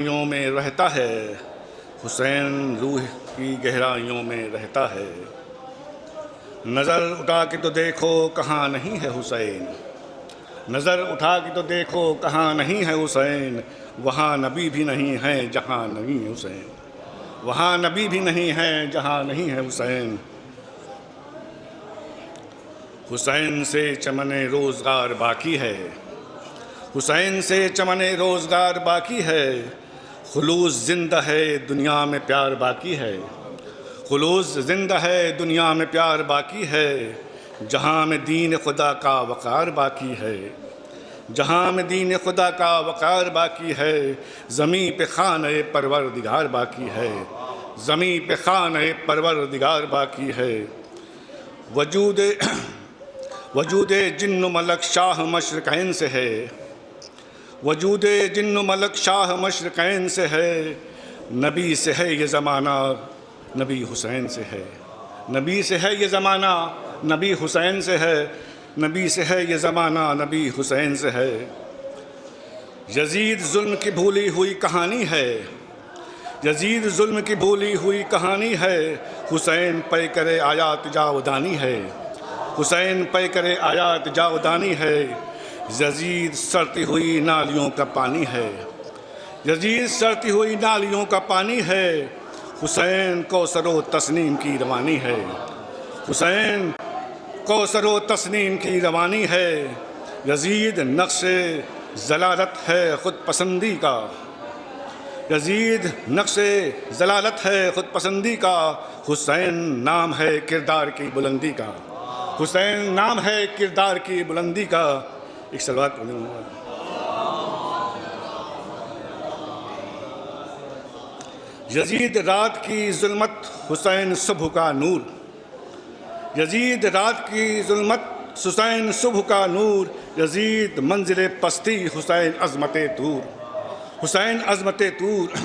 گہرائیوں میں رہتا ہے، حسین روح کی گہرائیوں میں رہتا ہے۔ نظر اٹھا کے تو دیکھو کہاں نہیں ہے حسین، نظر اٹھا کے تو دیکھو کہاں نہیں ہے حسین، وہاں نبی بھی نہیں ہے جہاں نہیں ہے حسین، وہاں نبی بھی نہیں ہے جہاں نہیں ہے حسین۔ حسین سے چمن روزگار باقی ہے، حسین سے چمن روزگار باقی ہے، خلوص زندہ ہے دنیا میں پیار باقی ہے، خلوص زندہ ہے دنیا میں پیار باقی ہے، جہاں میں دین خدا کا وقار باقی ہے، جہاں میں دین خدا کا وقار باقی ہے، زمین پہ خانہ پروردگار باقی ہے، زمین پہ خانہ پروردگار باقی ہے۔ وجود جن و ملک شاہ مشرقین سے ہے، وجود جن و ملک شاہ مشرقین سے ہے، نبی سے ہے یہ زمانہ نبی حسین سے ہے، نبی سے ہے یہ زمانہ نبی حسین سے ہے، نبی سے ہے یہ زمانہ نبی حسین سے ہے۔ یزید ظلم کی بھولی ہوئی کہانی ہے، یزید ظلم کی بھولی ہوئی کہانی ہے، حسین پے کرے آیات جاودانی ہے، حسین پے کرے آیات جاودانی ہے، یزید سڑتی ہوئی نالیوں کا پانی ہے، یزید سڑتی ہوئی نالیوں کا پانی ہے، حسین کوثر و تسنیم کی روانی ہے، حسین کوثر و تسنیم کی روانی ہے، یزید نقش ضلالت ہے خود پسندی کا، یزید نقش ضلالت ہے خود پسندی کا، حسین نام ہے کردار کی بلندی کا، حسین نام ہے کردار کی بلندی کا۔ ایک صلوات پڑھیں۔ یزید رات کی ظلمت حسین صبح کا نور، یزید رات کی ظلمت حسین صبح کا نور، یزید منزل پستی حسین عظمت طور، حسین عظمت طور،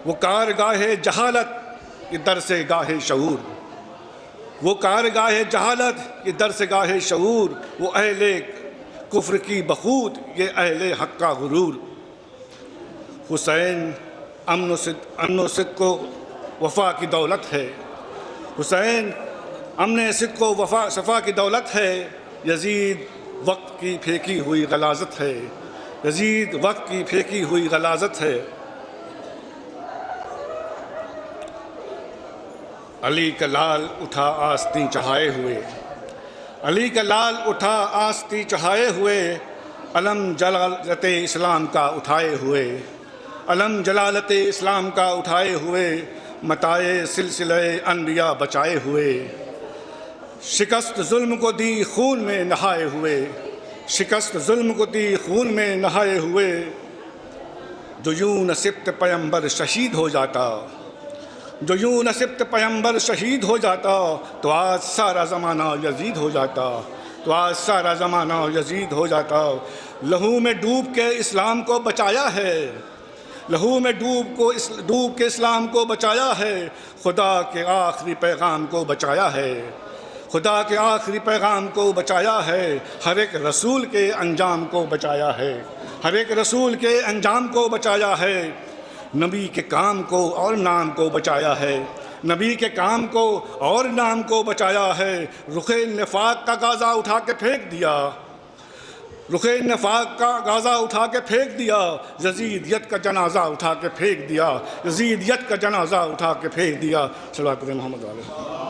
وہ کارگاہ جہالت یہ درس گاہ شعور، وہ کارگاہ جہالت یہ درس گاہ شعور، وہ اہل کفر کی بخوت یہ اہل حق کا غرور۔ حسین امن و صدق و وفا کی دولت ہے، حسین امن صدق و وفا صفا کی دولت ہے، یزید وقت کی پھینکی ہوئی غلاظت ہے، یزید وقت کی پھینکی ہوئی غلاظت ہے۔ علی کا لال اٹھا آستیں چڑھائے ہوئے، علی کا لال اٹھا آستیں چڑھائے ہوئے، علم جلالت اسلام کا اٹھائے ہوئے، علم جلالت اسلام کا اٹھائے ہوئے، متائے سلسلہ انبیاء بچائے ہوئے، شکست ظلم کو دی خون میں نہائے ہوئے، شکست ظلم کو دی خون میں نہائے ہوئے، جو یوں نصبت پیمبر شہید ہو جاتا، جو یوں نصبت پیمبر شہید ہو جاتا، تو آج سارا زمانہ یزید ہو جاتا، تو آج سارا زمانہ یزید ہو جاتا۔ لہو میں ڈوب کے اسلام کو بچایا ہے، لہو میں ڈوب کے اسلام کو بچایا ہے، خدا کے آخری پیغام کو بچایا ہے، خدا کے آخری پیغام کو بچایا ہے، ہر ایک رسول کے انجام کو بچایا ہے، ہر ایک رسول کے انجام کو بچایا ہے، نبی کے کام کو اور نام کو بچایا ہے، نبی کے کام کو اور نام کو بچایا ہے، رخ نفاق کا غازہ اٹھا کے پھینک دیا، رخ نفاق کا غازہ اٹھا کے پھینک دیا، یزیدیت کا جنازہ اٹھا کے پھینک دیا، یزیدیت کا جنازہ اٹھا کے پھینک دیا۔ صلوات پڑھیں محمد علیہ۔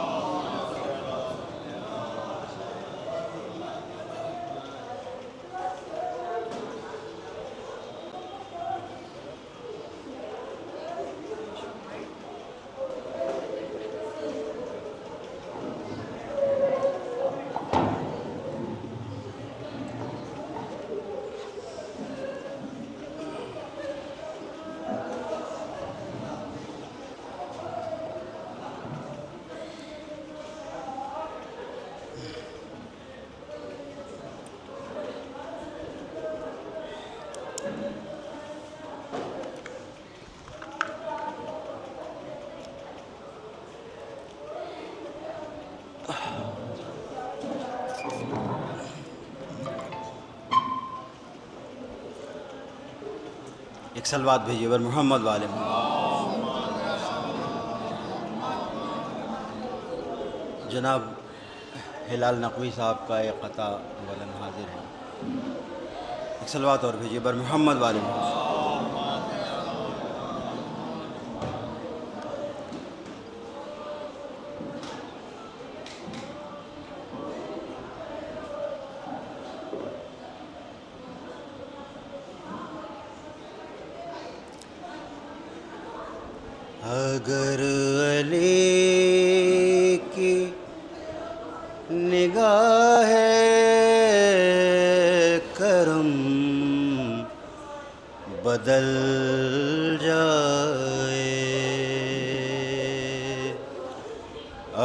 ایک صلوات بھیجیے بر محمد والے محمد۔ جناب ہلال نقوی صاحب کا ایک قطع اولاً حاضر ہے، ایک صلوات اور بھیجیے بر محمد والے محمد۔ اگر علی کی نگاہ کرم بدل جائے،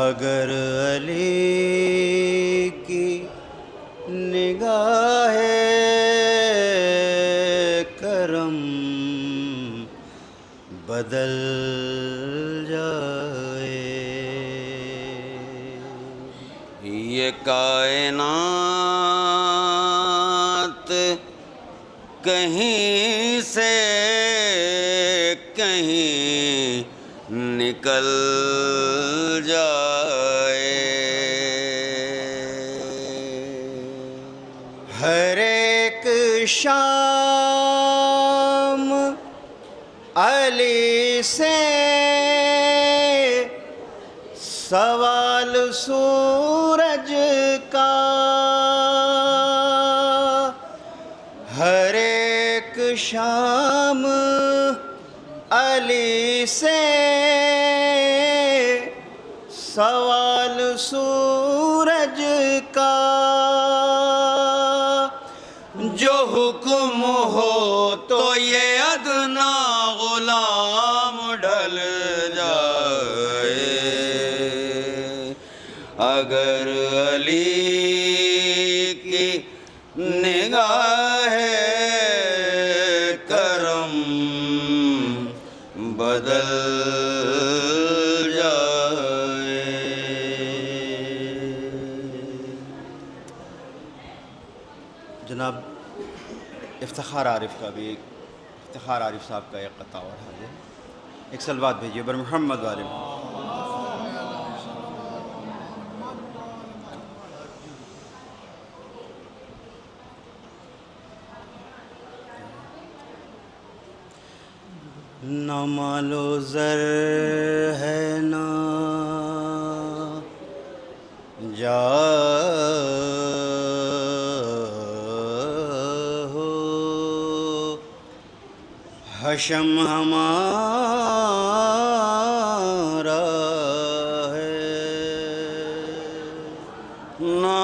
اگر علی کی نگاہ کرم بدل جائے، یہ کائنات کہیں سے کہیں نکل جائے، ہر ایک شام علی سے سوال سورج کا، ہر ایک شام علی سے سوال سورج کا، جو حکم ہو تو یہ ادنا غلام ڈھل جائے، اگر علی کی نگاہ کرم بدل جائے۔ جناب افتخار عارف کا بھی افتخار عارف صاحب کا ایک قطع اور حاضر، ایک صلوات بھیجیے بر محمد والے محمد۔ نہ مال و زر ہے نہ جاہ ہو، حشم ہمارا ہے، نہ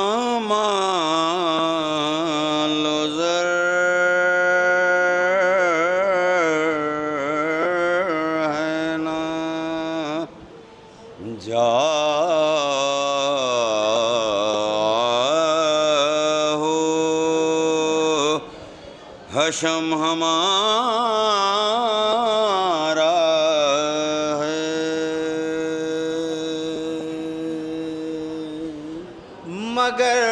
مال و زر حشم ہمارا ہے، مگر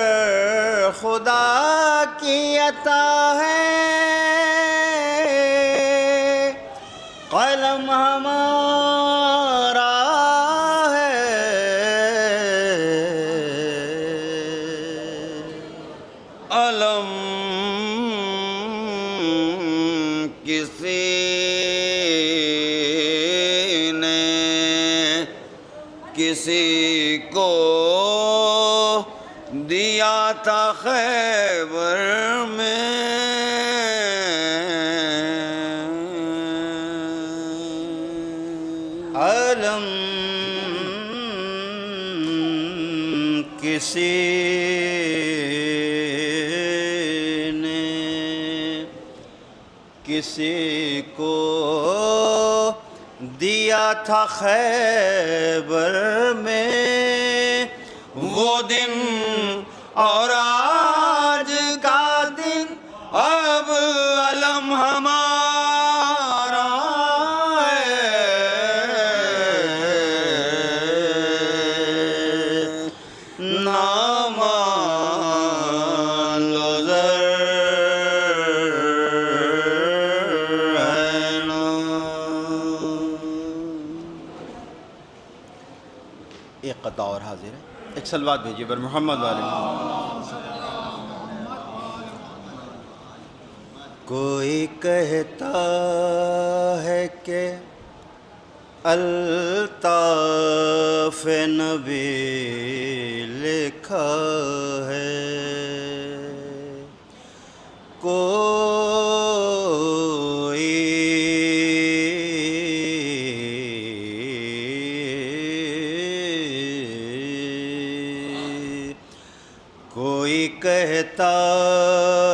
خدا کی عطا ہے قلم ہمارا ہے، علم کسی نے کسی کو دیا تھا خیبر میں، علم کسی نے کسی کو دیا تھا خیبر میں، وہ دن اور آج کا دن اب علم ہمارا ہے، نہ مال و زر ہے ایک قطع اور حاضر ہے. ایک صلوات بھیجیے بر محمد والے. کوئی کہتا ہے کہ الطاف نبی لکھا ہے، کوئی کہتا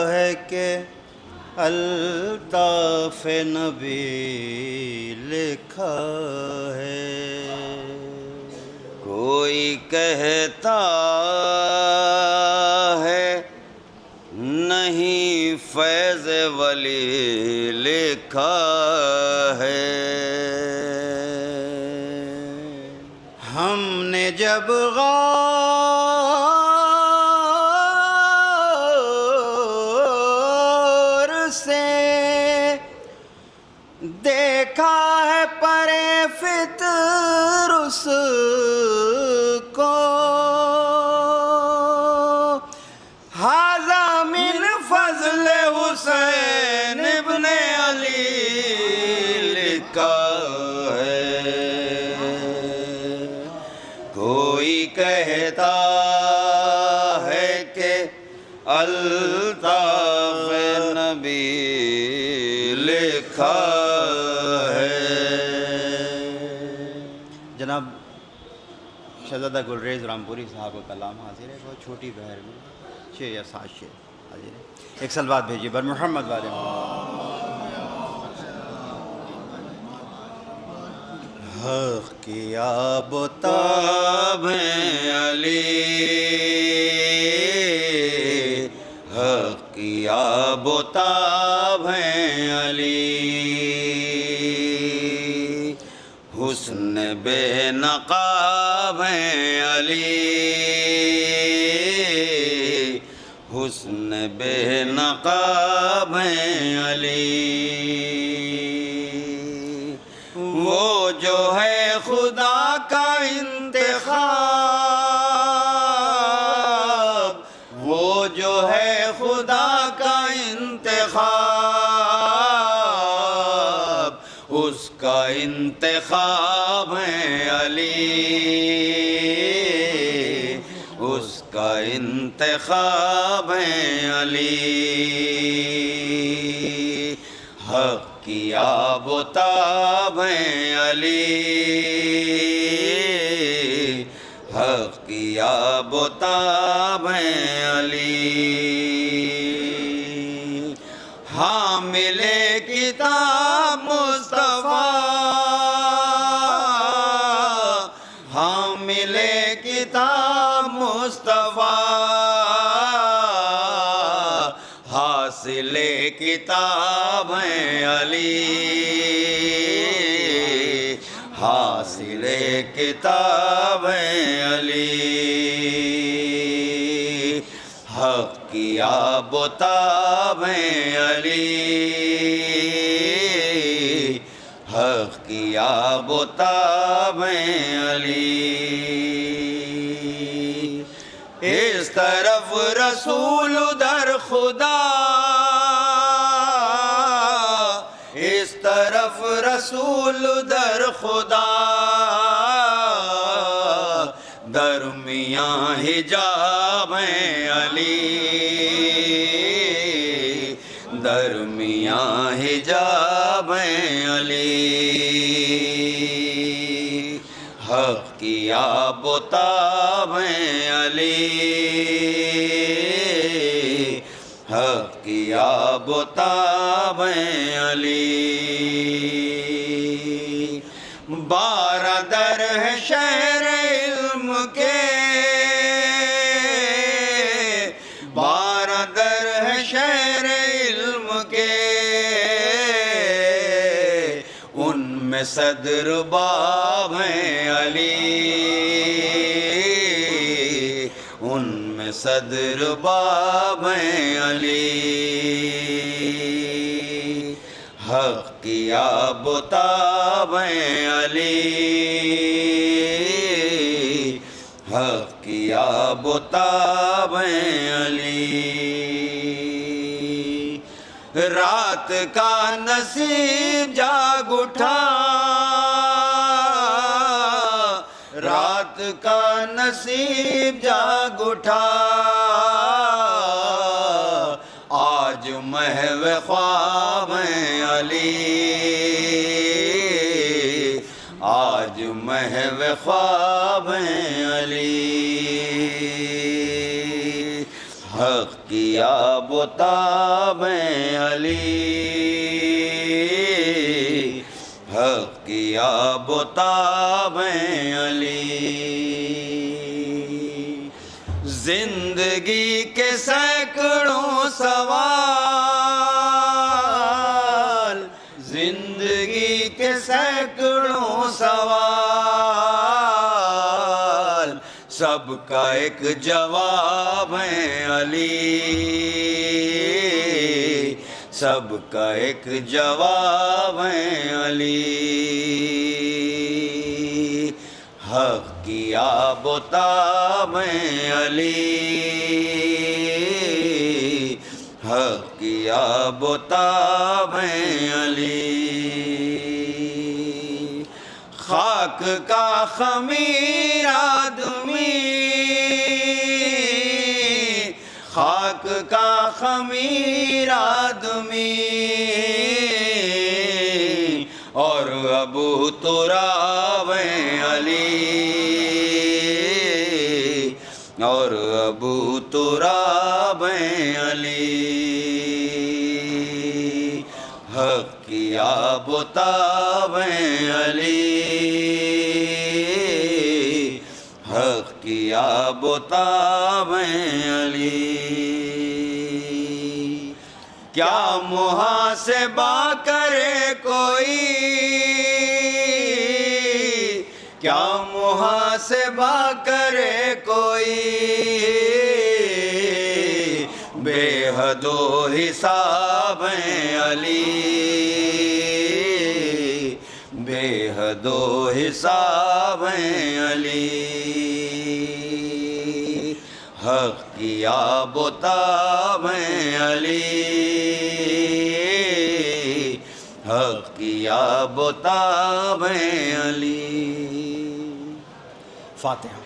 ہے کہ الطاف نبی لکھا ہے، کوئی کہتا ہے نہیں فیض ولی لکھا ہے. ہم نے جب غور سے دیکھا ہے پرے فطر اس کو، ھذا من فضل حسین ابن علی لکھا ہے. کوئی کہتا ہے کہ الطاف نبی لکھا ہے. جناب شہزادہ گلریز رامپوری صاحب کا کلام حاضر ہے. بہت چھوٹی بہر میں 6 یا 7 شعر حاضر ہے. ایک صلوات بھیجیے بر محمد والے. حق کی آب و تاب علی حق کی آب و تاب ہیں علی، حسن بے نقاب ہیں علی، حسن بے نقاب ہیں علی. وہ جو ہے خدا کا انتخاب، وہ جو ہے خدا کا انتخاب، اس کا انتخاب ہے علی، اس کا انتخاب ہے علی. حق کی آب و تاب ہیں علی، حق کی آب و تاب ہیں علی. حامل کتاب مصطفیٰ، حامل کتاب مصطفیٰ، حاصل کتاب ہیں علی، حاصل کتاب ہیں علی. حق کی آب و تاب ہیں علی، حق کی آب و تاب ہیں علی. اس طرف رسول ادھر خدا، اس طرف رسول ادھر خدا، درمیاں حجاب ہیں علی، درمیاں حجاب ہیں علی. حق کی آب و تاب ہیں علی، حق کی آب و تاب ہیں علی. 12 در ہے شہر علم کے، 12 در ہے شہر علم کے، ان میں صدر باب ہیں علی، ان میں صدر باب ہیں علی. حق کی آب و تاب ہیں علی، حق کیا بتاب علی رات کا نصیب جاگ اٹھا رات کا نصیب جاگ اٹھا آج محو خواب علی آج محو خواب علی حق کیا بتاب علی حق کیا بتاب علی زندگی کے سینکڑوں سوال زندگی کے سینکڑوں سوال سب کا ایک جواب ہے علی سب کا ایک جواب ہے علی حق کیا بتاب علی حق کیا بتاب علی خاک کا خمیر آدمی خاک کا خمیر آدمی اور ابو تراب علی اور ابو تراب علی حق کیا بتاب علی حق کیا بتاب علی کیا محاسبہ کرے کوئی کیا محاسبہ کرے کوئی بے حد و حساب علی بے حد و حساب علی حق کیا بتاب علی حق کیا بتاب علی فاتحہ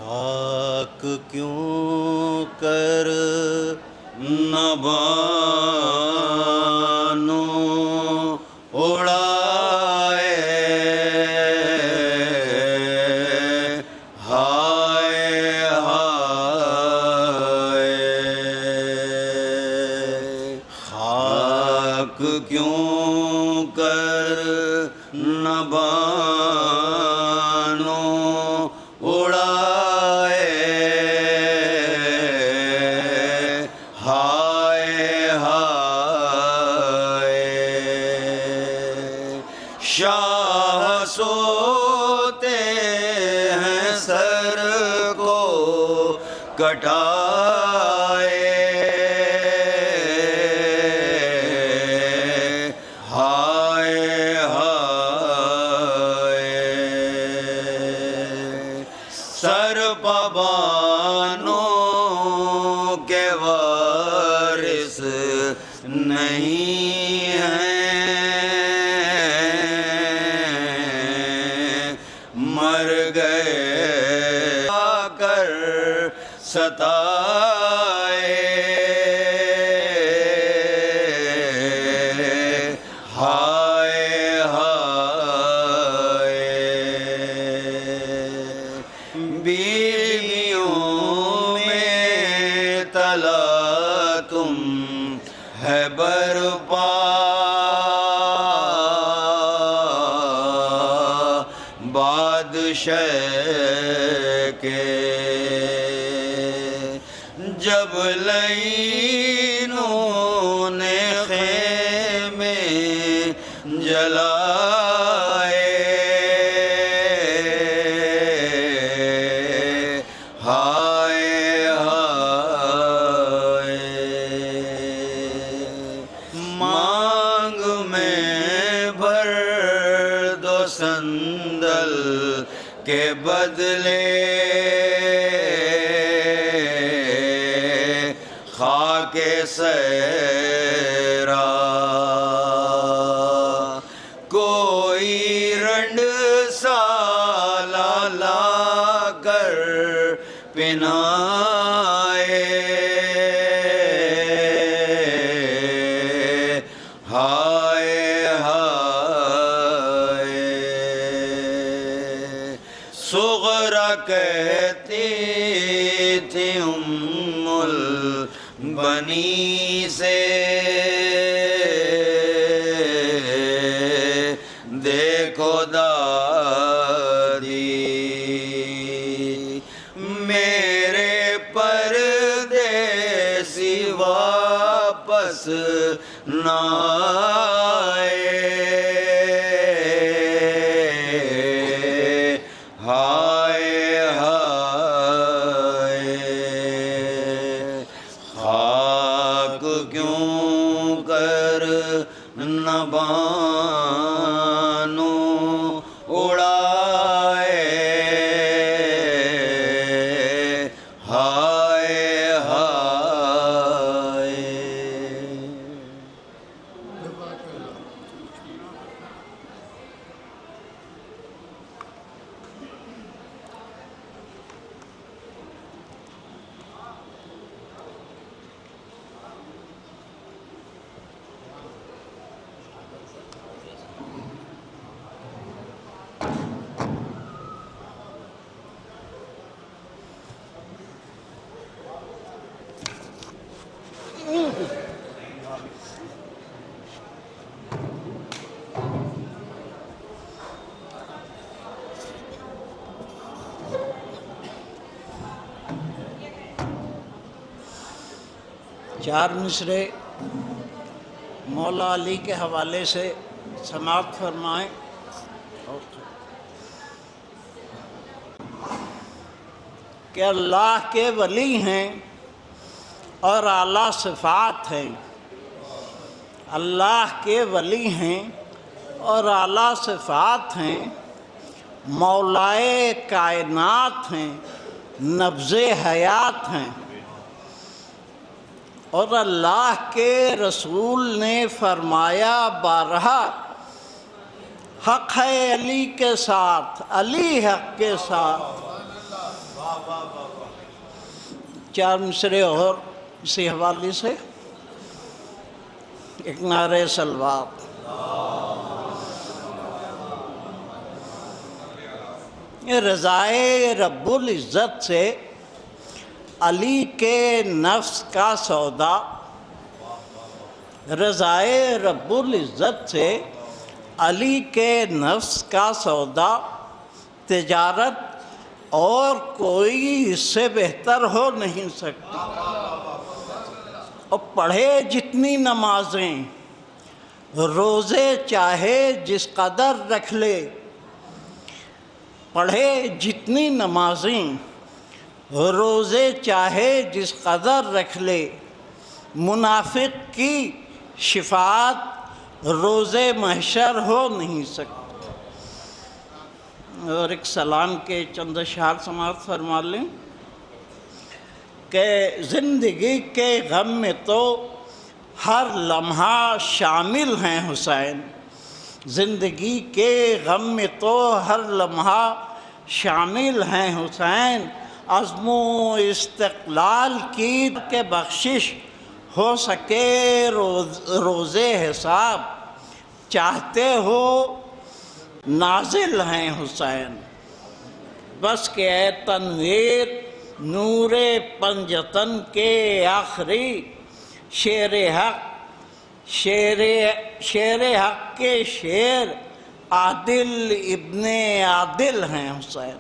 خاک کیوں کر نہ بانو اڑائے ہائے ہائے خاک کیوں کر نہ بانو اڑائے ہائے ہائے شاہ سوتے ہیں سر کو کٹائے ہائے ہائے سر پبانوں کے وارث نہیں ہیں مر گئے آ کر ستائے ہائے ہائے بیویوں میں تلا تم ہے برپا بادشاہ کے جب لعینوں نے خیمے جلائے ہائے ہائے کے بدلے خاک سیرا کوئی رنڈ سالا لا کر پنائے ہائے ہائے صغرا کہتی تھی البنی سے دیکھو دادی میرے پردیسی واپس نہ آئے ہائے ہائے خاک کیوں کر نہ بانو اڑائے ہائے ہائے چار مصرے مولا علی کے حوالے سے سماعت فرمائیں۔ کہ اللہ کے ولی ہیں اور اعلیٰ صفات ہیں، اللہ کے ولی ہیں اور اعلیٰ صفات ہیں، مولائے کائنات ہیں، نبض حیات ہیں، اور اللہ کے رسول نے فرمایا بارہا حق ہے علی کے ساتھ، علی حق کے ساتھ۔ چار مصرے اور اسی حوالے سے ایک نعرہ صلوات۔ رضائے رب العزت سے علی کے نفس کا سودا، رضائے رب العزت سے علی کے نفس کا سودا، تجارت اور کوئی اس سے بہتر ہو نہیں سکتی۔ اور پڑھے جتنی نمازیں، روزے چاہے جس قدر رکھ لے، پڑھے جتنی نمازیں، روزے چاہے جس قدر رکھ لے، منافق کی شفاعت روزے محشر ہو نہیں سکتی۔ اور ایک سلام کے چند اشعار سماعت فرما لیں کہ زندگی کے غم میں تو ہر لمحہ شامل ہیں حسین، زندگی کے غم میں تو ہر لمحہ شامل ہیں حسین، عزم و استقلال کی کہ بخشش ہو سکے روزے حساب، چاہتے ہو نازل ہیں حسین، بس کہ اے تنویر نور پنجتن کے آخری شیر حق، شیر حق کے شیر عادل ابن عادل ہیں حسین۔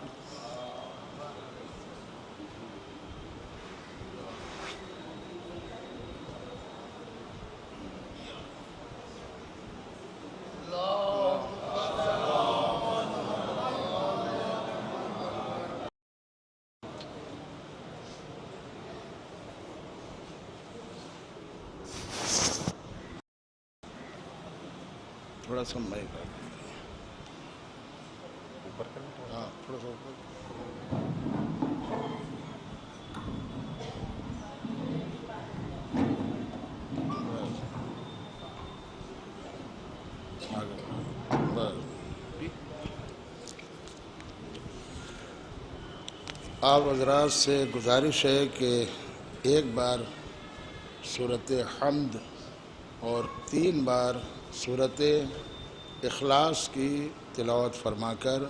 تھوڑا سا مائک اوپر کر تھوڑا سا اوپر. آپ حضرات سے گزارش ہے کہ ایک بار سورۃ حمد اور 3 بار سورۃ اخلاص کی تلاوت فرما کر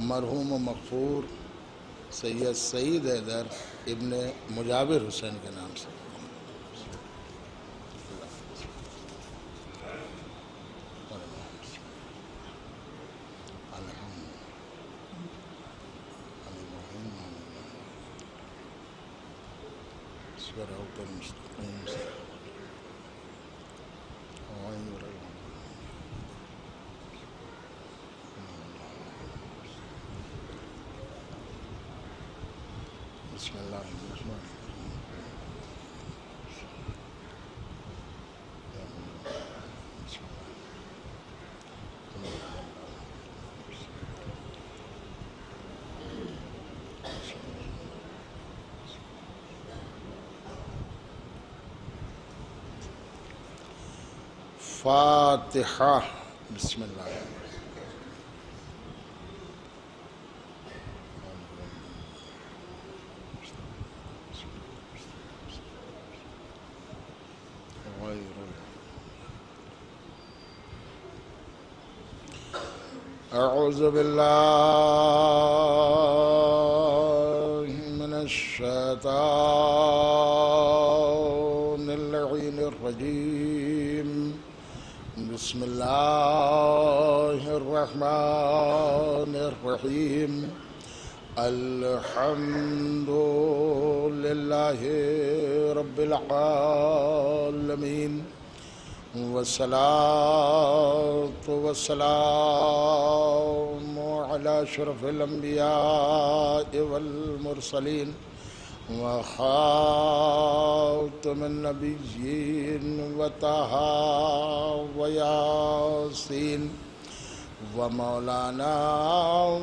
مرحوم و مغفور سید سعید حیدر ابن مجاور حسین کے نام سے. بسم اللہ الرحمن الرحیم. فاتحہ. بسم اللہ. اعوذ باللہ من الشیطان اللعین الرجیم. بسم اللہ الرحمن الرحیم. الحمد للہ رب العالمین والصلاة والسلام على أشرف الأنبياء والمرسلين وخاتم النبيين وطه وياسين ومولانا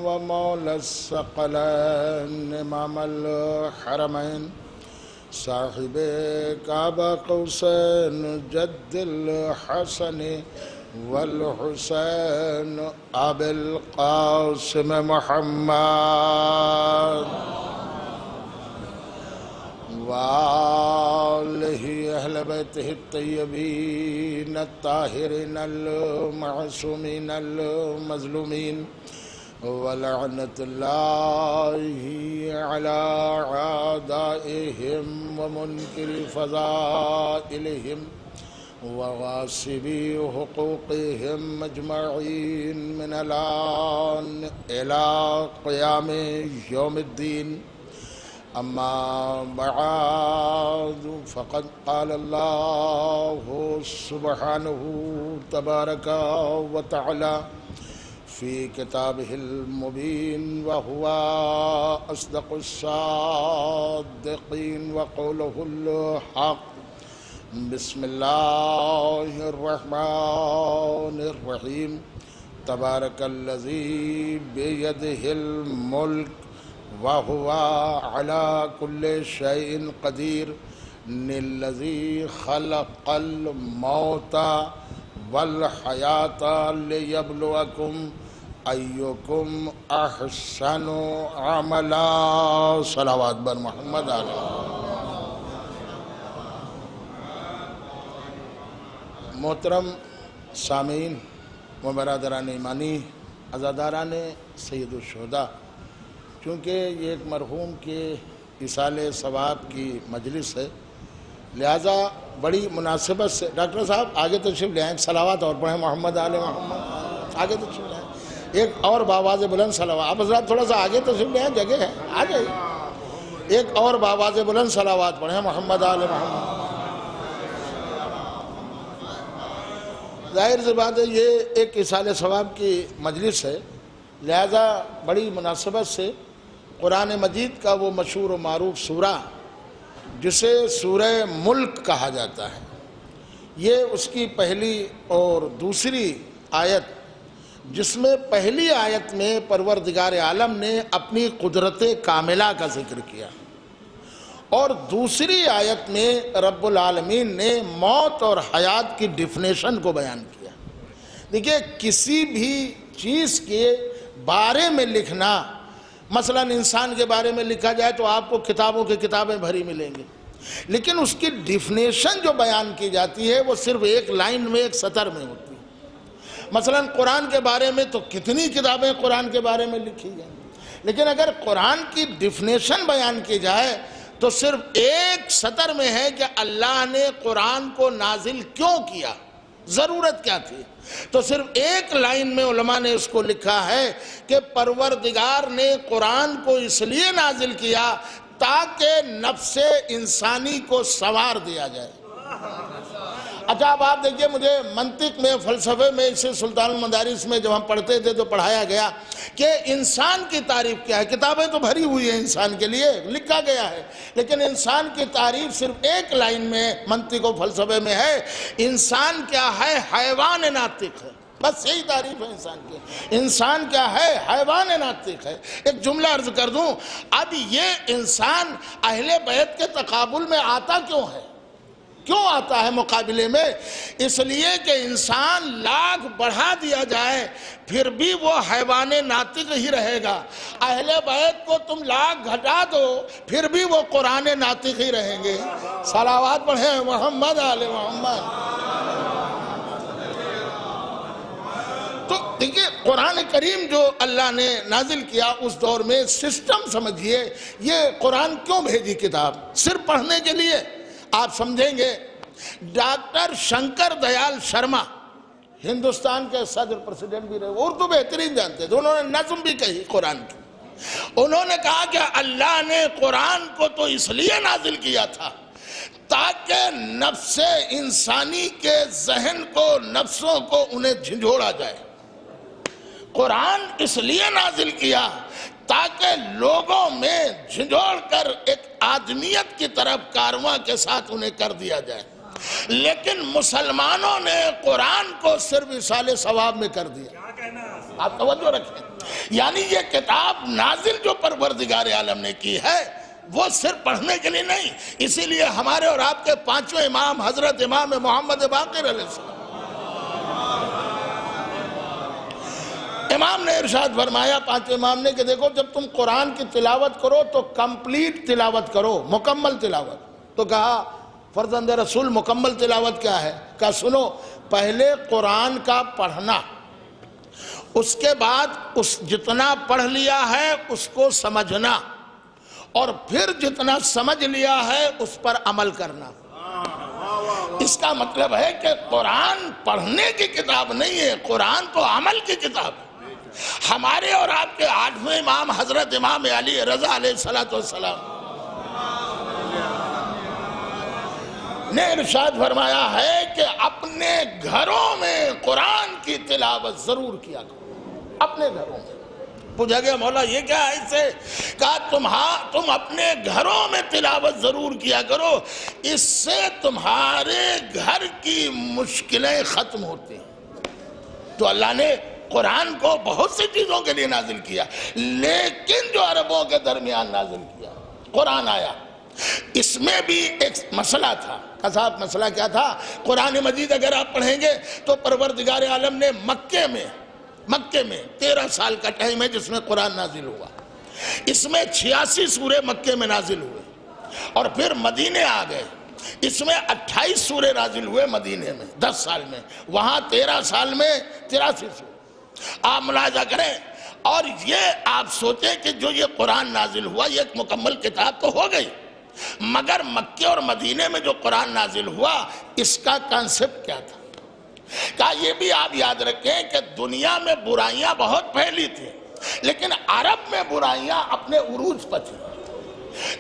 ومولى الثقلين إمام الحرمين صاحب کعبہ قوسین جد الحسن والحسین ابی القاسم محمد وآلہ اہل بیتہ الطیبین الطاہرین المعصومین المظلومین ولعنت اللہ علی اعدائہم ومنکر فضائلہم وغاصبی حقوقہم مجمعین من الان الى قیام یوم الدین. اما بعد فقد قال اللہ سبحانہ تبارک وتعالی في كتابه المبين وهو أصدق الصادقين وقوله الحق. بسم الله الرحمن الرحيم. تبارك الذي بيده الملك وهو على كل شيء قدير. الذي خلق الموت والحیات لیبلوکم ایکم احسن عملا. صلوات بر محمد علیہ. محترم سامعین و برادران ایمانی، عزاداران سید الشہداء، چونکہ یہ ایک مرحوم کے ایصال ثواب کی مجلس ہے، لہذا بڑی مناسبت سے ڈاکٹر صاحب آگے تشریف لے آئیں. صلوات اور پڑھیں محمد آل محمد. آگے تشریف لے آئیں. ایک اور بآواز بلند صلوات. آپ حضرات تھوڑا سا آگے تشریف لے آئیں، جگہ ہے، آ جائیے. ایک اور بآواز بلند صلوات پڑھیں محمد آل محمد. ظاہر سی بات ہے یہ ایک ایصال ثواب کی مجلس ہے، لہذا بڑی مناسبت سے قرآن مجید کا وہ مشہور و معروف سورہ جسے سورہ ملک کہا جاتا ہے، یہ اس کی پہلی اور دوسری آیت جس میں پہلی آیت میں پروردگار عالم نے اپنی قدرت کاملہ کا ذکر کیا، اور دوسری آیت میں رب العالمین نے موت اور حیات کی ڈیفینیشن کو بیان کیا۔ دیکھیے، کسی بھی چیز کے بارے میں لکھنا، مثلا انسان کے بارے میں لکھا جائے تو آپ کو کتابوں کی کتابیں بھری ملیں گی، لیکن اس کی ڈیفینیشن جو بیان کی جاتی ہے وہ صرف ایک لائن میں، ایک سطر میں ہوتی ہے۔ مثلا قرآن کے بارے میں تو کتنی کتابیں قرآن کے بارے میں لکھی گئیں، لیکن اگر قرآن کی ڈیفینیشن بیان کی جائے تو صرف ایک سطر میں ہے کہ اللہ نے قرآن کو نازل کیوں کیا، ضرورت کیا تھی۔ تو صرف ایک لائن میں علماء نے اس کو لکھا ہے کہ پروردگار نے قرآن کو اس لیے نازل کیا تاکہ نفس انسانی کو سنوار دیا جائے۔ اچھا، اب آپ دیکھیے، مجھے منطق میں، فلسفے میں، اسے سلطان المدارس میں جب ہم پڑھتے تھے تو پڑھایا گیا کہ انسان کی تعریف کیا ہے۔ کتابیں تو بھری ہوئی ہیں انسان کے لیے، لکھا گیا ہے، لیکن انسان کی تعریف صرف ایک لائن میں منطق و فلسفے میں ہے۔ انسان کیا ہے؟ حیوان ناطق ہے، بس یہی تعریف ہے انسان کی۔ انسان کیا ہے؟ حیوان ناطق ہے۔ ایک جملہ عرض کر دوں، اب یہ انسان اہل بیت کے تقابل میں آتا کیوں ہے؟ کیوں آتا ہے مقابلے میں؟ اس لیے کہ انسان لاکھ بڑھا دیا جائے پھر بھی وہ حیوان ناطق ہی رہے گا، اہل بیت کو تم لاکھ گھٹا دو پھر بھی وہ قرآن ناطق ہی رہیں گے۔ صلوات پڑھیں محمد آل محمد۔ تو دیکھیں، قرآن کریم جو اللہ نے نازل کیا اس دور میں، سسٹم سمجھیے، یہ قرآن کیوں بھیجی کتاب؟ صرف پڑھنے کے لیے؟ آپ سمجھیں گے، ڈاکٹر شنکر دیال شرما ہندوستان کے صدر پریزیڈنٹ بھی رہے، اردو بہترین جانتے تھے، انہوں نے نظم بھی کہی قرآن کی۔ انہوں نے کہا کہ اللہ نے قرآن کو تو اس لیے نازل کیا تھا تاکہ نفس انسانی کے ذہن کو، نفسوں کو انہیں جھنجھوڑا جائے۔ قرآن اس لیے نازل کیا تاکہ لوگوں میں جھنجھوڑ کر ایک آدمیت کی طرف کارواں کے ساتھ انہیں کر دیا جائے، لیکن مسلمانوں نے قرآن کو صرف ایصال ثواب میں کر دیا۔ آپ توجہ رکھیں، یعنی یہ کتاب نازل جو پروردگار عالم نے کی ہے وہ صرف پڑھنے کے لیے نہیں، اسی لیے ہمارے اور آپ کے پانچویں امام حضرت امام محمد باقر علیہ السلام، امام نے ارشاد فرمایا، پانچویں امام نے، کہ دیکھو جب تم قرآن کی تلاوت کرو تو کمپلیٹ تلاوت کرو، مکمل تلاوت۔ تو کہا فرزند رسول مکمل تلاوت کیا ہے؟ کہا سنو، پہلے قرآن کا پڑھنا، اس کے بعد اس جتنا پڑھ لیا ہے اس کو سمجھنا، اور پھر جتنا سمجھ لیا ہے اس پر عمل کرنا۔ اس کا مطلب ہے کہ قرآن پڑھنے کی کتاب نہیں ہے، قرآن تو عمل کی کتاب ہے۔ ہمارے اور آپ کے آٹھویں امام حضرت امام علی رضا علیہ السلام نے ارشاد فرمایا ہے کہ اپنے گھروں میں قرآن کی تلاوت ضرور کیا کرو، اپنے گھروں میں۔ پوچھا گیا مولا یہ کیا ہے اس سے؟ کہا تم اپنے گھروں میں تلاوت ضرور کیا کرو، اس سے تمہارے گھر کی مشکلیں ختم ہوتی ہیں۔ تو اللہ نے قرآن کو بہت سی چیزوں کے لیے نازل کیا، لیکن جو عربوں کے درمیان نازل کیا قرآن آیا، اس میں بھی ایک مسئلہ تھا۔ صاحب مسئلہ کیا تھا؟ قرآن مجید اگر آپ پڑھیں گے تو پروردگار عالم نے مکے میں 13 سال کا ٹائم ہے جس میں قرآن نازل ہوا، اس میں 86 سورے مکے میں نازل ہوئے، اور پھر مدینے آ گئے، اس میں 28 سورے نازل ہوئے مدینے میں 10 سال میں، وہاں 13 سال میں 83 سورے۔ آپ ملاحظہ کریں، اور یہ آپ سوچیں کہ جو یہ قرآن نازل ہوا یہ ایک مکمل کتاب تو ہو گئی، مگر مکے اور مدینے میں جو قرآن نازل ہوا اس کا کانسیپٹ کیا تھا؟ کہا یہ بھی آپ یاد رکھیں کہ دنیا میں برائیاں بہت پھیلی تھیں، لیکن عرب میں برائیاں اپنے عروج پر تھیں،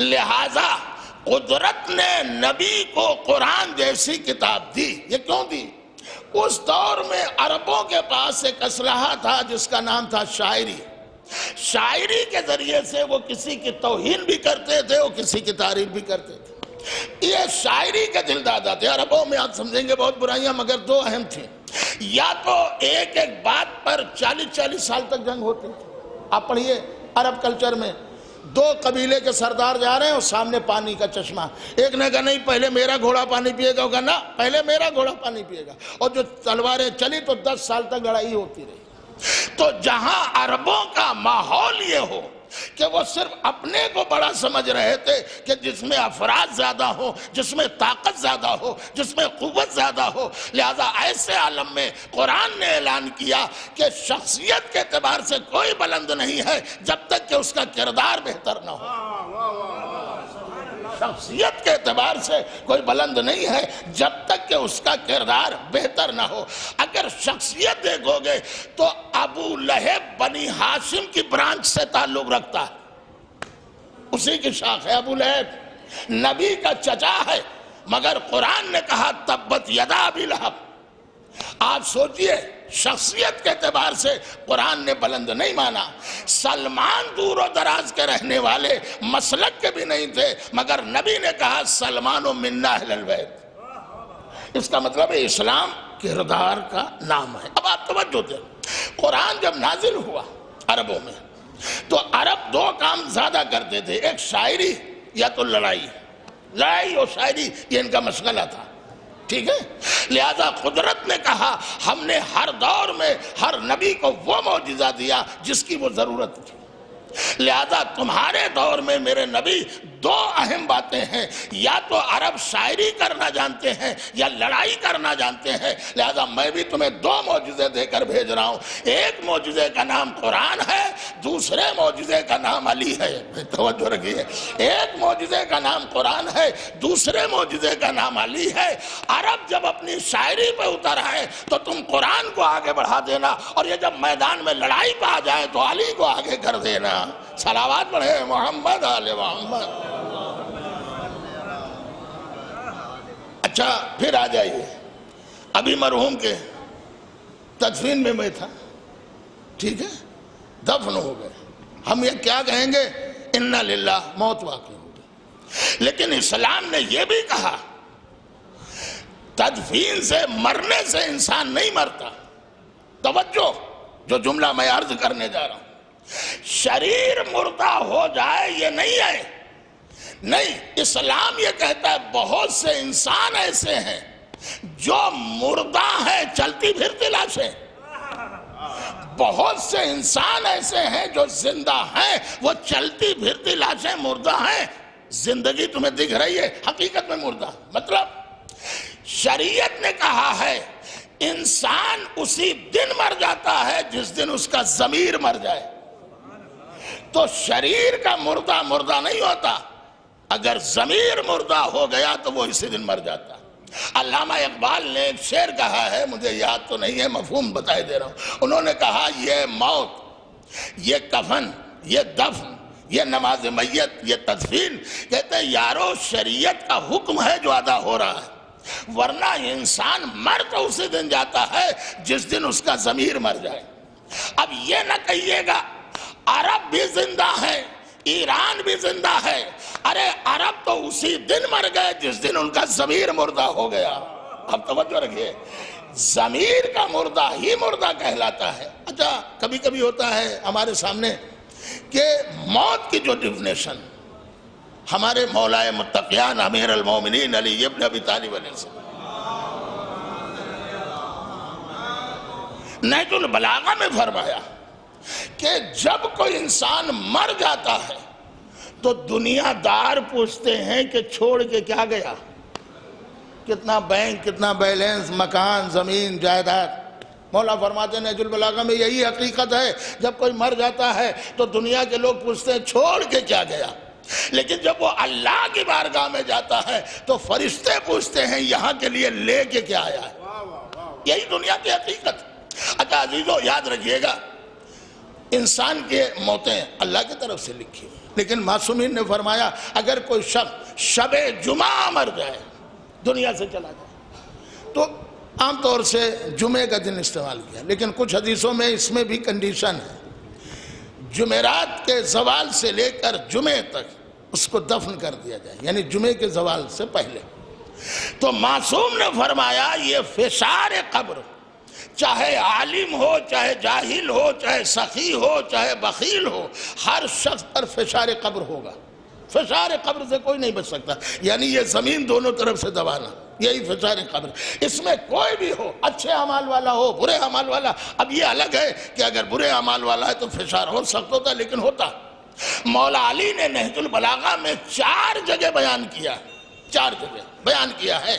لہٰذا قدرت نے نبی کو قرآن جیسی کتاب دی۔ یہ کیوں دی؟ اس دور میں عربوں کے پاس ایک اسلحہ تھا جس کا نام تھا شاعری۔ شاعری کے ذریعے سے وہ کسی کی توہین بھی کرتے تھے اور کسی کی تعریف بھی کرتے تھے۔ یہ شاعری کے دل دادا تھے. عربوں میں آپ سمجھیں گے بہت برائیاں، مگر دو اہم تھیں. یا تو ایک ایک بات پر 40 سال تک جنگ ہوتی تھی. آپ پڑھیے عرب کلچر میں دو قبیلے کے سردار جا رہے ہیں اور سامنے پانی کا چشمہ. ایک نے کہا نہیں پہلے میرا گھوڑا پانی پیے گا، نا پہلے میرا گھوڑا پانی پیے گا. اور جو تلواریں چلی تو 10 سال تک لڑائی ہوتی رہی. تو جہاں عربوں کا ماحول یہ ہو کہ وہ صرف اپنے کو بڑا سمجھ رہے تھے کہ جس میں افراد زیادہ ہو، جس میں طاقت زیادہ ہو، جس میں قوت زیادہ ہو، لہذا ایسے عالم میں قرآن نے اعلان کیا کہ شخصیت کے اعتبار سے کوئی بلند نہیں ہے جب تک کہ اس کا کردار بہتر نہ ہو. شخصیت کے اعتبار سے کوئی بلند نہیں ہے جب تک کہ اس کا کردار بہتر نہ ہو. اگر شخصیت دیکھو گے تو ابو لہب بنی ہاشم کی برانچ سے تعلق رکھتا ہے، اسی کی شاخ ہے. ابو لہب نبی کا چچا ہے، مگر قرآن نے کہا تبت یدا ابی لہب. آپ سوچئے شخصیت کے اعتبار سے قرآن نے بلند نہیں مانا. سلمان دور و دراز کے رہنے والے مسلک کے بھی نہیں تھے، مگر نبی نے کہا سلمان منا اہل البیت. اس کا مطلب ہے اسلام کردار کا نام ہے. اب آپ توجہ دیں، قرآن جب نازل ہوا عربوں میں تو عرب دو کام زیادہ کرتے تھے. ایک شاعری یا تو لڑائی اور شاعری، یہ ان کا مشغلہ تھا. ٹھیک ہے، لہذا قدرت نے کہا ہم نے ہر دور میں ہر نبی کو وہ معجزہ دیا جس کی وہ ضرورت تھی. لہذا تمہارے دور میں میرے نبی دو اہم باتیں ہیں، یا تو عرب شاعری کرنا جانتے ہیں یا لڑائی کرنا جانتے ہیں. لہذا میں بھی تمہیں دو معجزے دے کر بھیج رہا ہوں. ایک معجزے کا نام قرآن ہے، دوسرے معجزے کا نام علی ہے. توجہ رکھیے، ایک معجزے کا نام قرآن ہے، دوسرے معجزے کا نام علی ہے. عرب جب اپنی شاعری پہ اتر آئے تو تم قرآن کو آگے بڑھا دینا، اور یہ جب میدان میں لڑائی پہ آ جائے تو علی کو آگے کر دینا. صلوات پڑھے محمد آل محمد. اچھا پھر آ جائیے، ابھی مرحوم کے تدفین میں تھا، ٹھیک ہے، دفن ہو گئے. ہم یہ کیا کہیں گے؟ انا للہ، موت واقع ہو گئی. لیکن اسلام نے یہ بھی کہا تدفین سے، مرنے سے انسان نہیں مرتا. توجہ، جو جملہ میں عرض کرنے جا رہا ہوں، شریر مردہ ہو جائے یہ نہیں ہے. نہیں، اسلام یہ کہتا ہے بہت سے انسان ایسے ہیں جو مردہ ہیں چلتی پھرتی لاشیں. بہت سے انسان ایسے ہیں جو زندہ ہیں، وہ چلتی پھرتی لاشیں مردہ ہیں. زندگی تمہیں دکھ رہی ہے، حقیقت میں مردہ. مطلب شریعت نے کہا ہے انسان اسی دن مر جاتا ہے جس دن اس کا ضمیر مر جائے. تو شریر کا مردہ نہیں ہوتا، اگر ضمیر مردہ ہو گیا تو وہ اسی دن مر جاتا. علامہ اقبال نے ایک شعر کہا ہے، مجھے یاد تو نہیں ہے، مفہوم بتائے دے رہا ہوں. انہوں نے کہا یہ موت، یہ کفن، یہ دفن، یہ نماز میت، یہ تدفین، کہتے ہیں یارو شریعت کا حکم ہے جو ادا ہو رہا ہے، ورنہ انسان مر تو اسی دن جاتا ہے جس دن اس کا ضمیر مر جائے. اب یہ نہ کہیے گا عرب بھی زندہ ہے، ایران بھی زندہ ہے. ارے عرب تو اسی دن مر گئے جس دن ان کا ضمیر مردہ ہو گیا. اب توجہ رکھیے، ضمیر کا مردہ ہی مردہ کہلاتا ہے. اچھا کبھی کبھی ہوتا ہے ہمارے سامنے کہ موت کی جو ڈیفینیشن ہمارے مولا متقیان امیر المومنین علی ابن ابی طالب علیہ السلام نہج البلاغہ میں فرمایا کہ جب کوئی انسان مر جاتا ہے تو دنیا دار پوچھتے ہیں کہ چھوڑ کے کیا گیا، کتنا بینک، کتنا بیلنس، مکان، زمین، جائیداد. مولا فرماتے ہیں نہج البلاغہ میں یہی حقیقت ہے، جب کوئی مر جاتا ہے تو دنیا کے لوگ پوچھتے ہیں چھوڑ کے کیا گیا. لیکن جب وہ اللہ کی بارگاہ میں جاتا ہے تو فرشتے پوچھتے ہیں یہاں کے لیے لے کے کیا آیا ہے. یہی دنیا کی حقیقت. اچھا عزیزو یاد رکھیے گا، انسان کے موتیں اللہ کی طرف سے لکھی، لیکن معصومین نے فرمایا اگر کوئی شخص شب جمعہ مر جائے، دنیا سے چلا جائے، تو عام طور سے جمعے کا دن استعمال کیا، لیکن کچھ حدیثوں میں اس میں بھی کنڈیشن ہے. جمعرات کے زوال سے لے کر جمعے تک اس کو دفن کر دیا جائے، یعنی جمعے کے زوال سے پہلے۔ تو معصوم نے فرمایا یہ فشار قبر، چاہے عالم ہو، چاہے جاہل ہو، چاہے سخی ہو، چاہے بخیل ہو، ہر شخص پر فشار قبر ہوگا۔ فشار قبر سے کوئی نہیں بچ سکتا، یعنی یہ زمین دونوں طرف سے دبانا، یہی فشار قبر۔ اس میں کوئی بھی ہو، اچھے اعمال والا ہو، برے اعمال والا۔ اب یہ الگ ہے کہ اگر برے اعمال والا ہے تو فشار ہو سکتا ہوتا، لیکن ہوتا۔ مولا علی نے نہج البلاغہ میں 4 جگہ بیان کیا، 4 جگہ بیان کیا ہے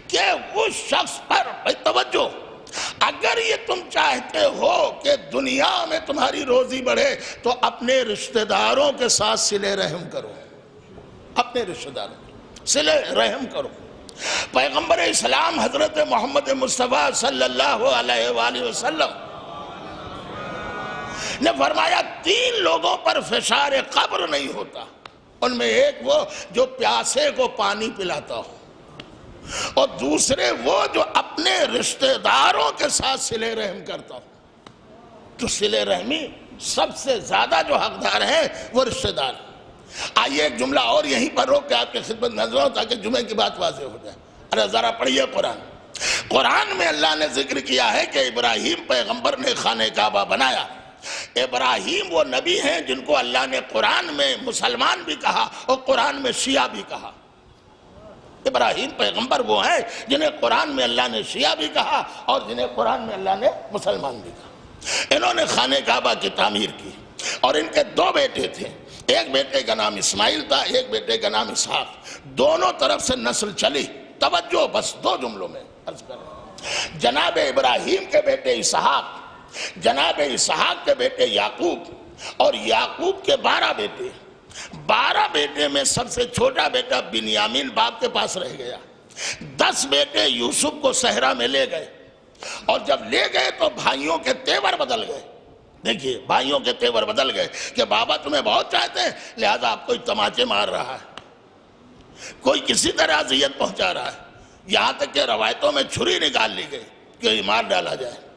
کہ اس شخص پر توجہ، اگر یہ تم چاہتے ہو کہ دنیا میں تمہاری روزی بڑھے تو اپنے رشتہ داروں کے ساتھ صلہ رحم کرو، اپنے رشتہ داروں صلہ رحم کرو۔ پیغمبر اسلام حضرت محمد مصطفیٰ صلی اللہ علیہ وآلہ وسلم نے فرمایا 3 لوگوں پر فشار قبر نہیں ہوتا، ان میں ایک وہ جو پیاسے کو پانی پلاتا ہو، اور دوسرے وہ جو اپنے رشتہ داروں کے ساتھ صلہ رحم کرتا ہو۔ تو صلہ رحمی سب سے زیادہ جو حقدار ہیں وہ رشتہ دار۔ آئیے ایک جملہ اور یہیں پر روک کے آپ کے خدمت نظر ہو تاکہ جمعے کی بات واضح ہو جائے۔ ارے ذرا پڑھیے قرآن۔ قرآن میں اللہ نے ذکر کیا ہے کہ ابراہیم پیغمبر نے خانہ کعبہ بنایا۔ ابراہیم وہ نبی ہیں جن کو اللہ نے قرآن میں مسلمان بھی کہا اور قرآن میں شیعہ بھی کہا۔ ابراہیم پیغمبر وہ ہیں جنہیں قرآن میں اللہ نے شیعہ بھی کہا اور جنہیں قرآن میں اللہ نے مسلمان بھی کہا۔ انہوں نے خانہ کعبہ کی تعمیر کی اور ان کے 2 بیٹے تھے، ایک بیٹے کا نام اسماعیل تھا، ایک بیٹے کا نام اسحاق۔ دونوں طرف سے نسل چلی۔ توجہ بس 2 جملوں میں عرض کر رہا ہوں۔ جناب ابراہیم کے بیٹے اسحاق، جناب اسحاق کے بیٹے یعقوب، اور یعقوب کے 12 بیٹے۔ 12 بیٹے میں سب سے چھوٹا بیٹا بنیامین باپ کے پاس رہ گیا۔ 10 بیٹے یوسف کو صحرا میں لے گئے، اور جب لے گئے تو بھائیوں کے تیور بدل گئے۔ دیکھیے بھائیوں کے تیور بدل گئے کہ بابا تمہیں بہت چاہتے ہیں، لہذا آپ کوئی تماچے مار رہا ہے، کوئی کسی طرح اذیت پہنچا رہا ہے، یہاں تک کہ روایتوں میں چھری نکال لی گئی کہ مار ڈالا جائے۔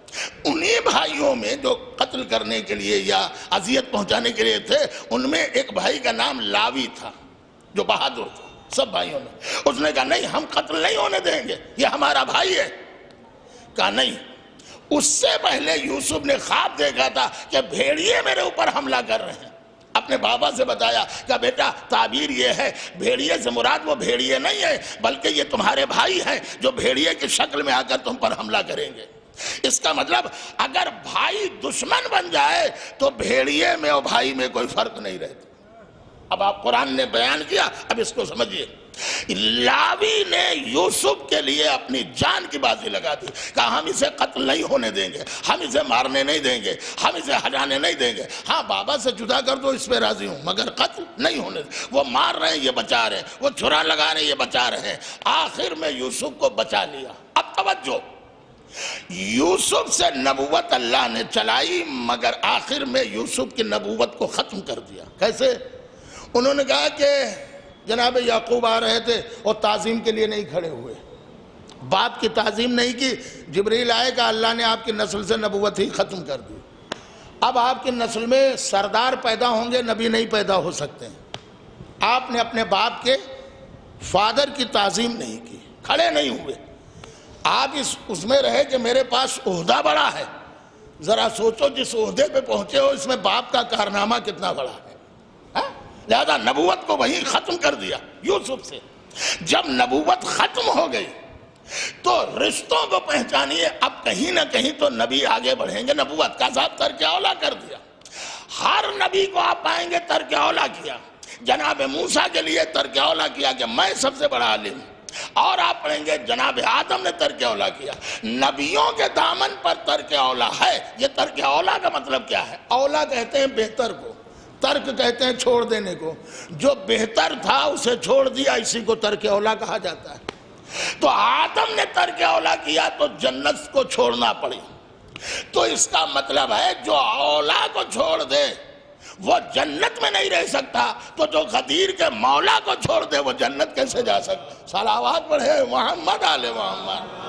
انہی بھائیوں میں جو قتل کرنے کے لیے یا اذیت پہنچانے کے لیے تھے، ان میں ایک بھائی کا نام لاوی تھا جو بہادر تھا سب بھائیوں میں۔ اس نے کہا نہیں، ہم قتل نہیں ہونے دیں گے، یہ ہمارا بھائی ہے۔ کہا نہیں، اس سے پہلے یوسف نے خواب دیکھا تھا کہ بھیڑیے میرے اوپر حملہ کر رہے ہیں۔ اپنے بابا سے بتایا کہ بیٹا تعبیر یہ ہے، بھیڑیے سے مراد وہ بھیڑیے نہیں ہے بلکہ یہ تمہارے بھائی ہیں جو بھیڑیے کی شکل میں آ کر تم پر حملہ کریں گے۔ اس کا مطلب اگر بھائی دشمن بن جائے تو بھیڑیے میں اور بھائی میں کوئی فرق نہیں رہتا۔ اب آپ قرآن نے بیان کیا، اب اس کو سمجھیے۔ لاوی نے یوسف کے لیے اپنی جان کی بازی لگا دی، کہا ہم اسے قتل نہیں ہونے دیں گے، ہم اسے مارنے نہیں دیں گے، ہم اسے ہٹانے نہیں دیں گے۔ ہاں بابا سے جدا کر دو اس پہ راضی ہوں، مگر قتل نہیں ہونے دیں۔ وہ مار رہے ہیں یہ بچا رہے ہیں، وہ چھرا لگا رہے ہیں یہ بچا رہے ہیں۔ آخر میں یوسف کو بچا لیا۔ اب توجہ، یوسف سے نبوت اللہ نے چلائی مگر آخر میں یوسف کی نبوت کو ختم کر دیا۔ کیسے؟ انہوں نے کہا کہ جناب یعقوب آ رہے تھے اور تعظیم کے لیے نہیں کھڑے ہوئے، باپ کی تعظیم نہیں کی۔ جبریل آئے کہ اللہ نے آپ کی نسل سے نبوت ہی ختم کر دی، اب آپ کی نسل میں سردار پیدا ہوں گے، نبی نہیں پیدا ہو سکتے ہیں۔ آپ نے اپنے باپ کے فادر کی تعظیم نہیں کی، کھڑے نہیں ہوئے۔ آپ اس میں رہے کہ میرے پاس عہدہ بڑا ہے۔ ذرا سوچو جس عہدے پہ پہنچے ہو اس میں باپ کا کارنامہ کتنا بڑا ہے۔ لہذا نبوت کو وہیں ختم کر دیا یوسف سے۔ جب نبوت ختم ہو گئی تو رشتوں کو پہچانیے، اب کہیں نہ کہیں تو نبی آگے بڑھیں گے۔ نبوت کا ذات ترک اولا کر دیا۔ ہر نبی کو آپ پائیں گے ترک اولا کیا۔ جناب موسیٰ کے لیے ترک اولا کیا کہ میں سب سے بڑا عالم، اور آپ پڑھیں گے جناب آدم نے ترک اولا کیا۔ نبیوں کے دامن پر ترک اولا ہے۔ یہ ترک اولا کا مطلب کیا ہے؟ اولا کہتے ہیں بہتر کو، ترک کہتے ہیں چھوڑ دینے کو۔ جو بہتر تھا اسے چھوڑ دیا، اسی کو ترک اولا کہا جاتا ہے۔ تو آدم نے ترک اولا کیا تو جنت کو چھوڑنا پڑی۔ تو اس کا مطلب ہے جو اولا کو چھوڑ دے وہ جنت میں نہیں رہ سکتا، تو جو غدیر کے مولا کو چھوڑ دے وہ جنت کیسے جا سکتا؟ صلوات پڑھے محمد آل محمد۔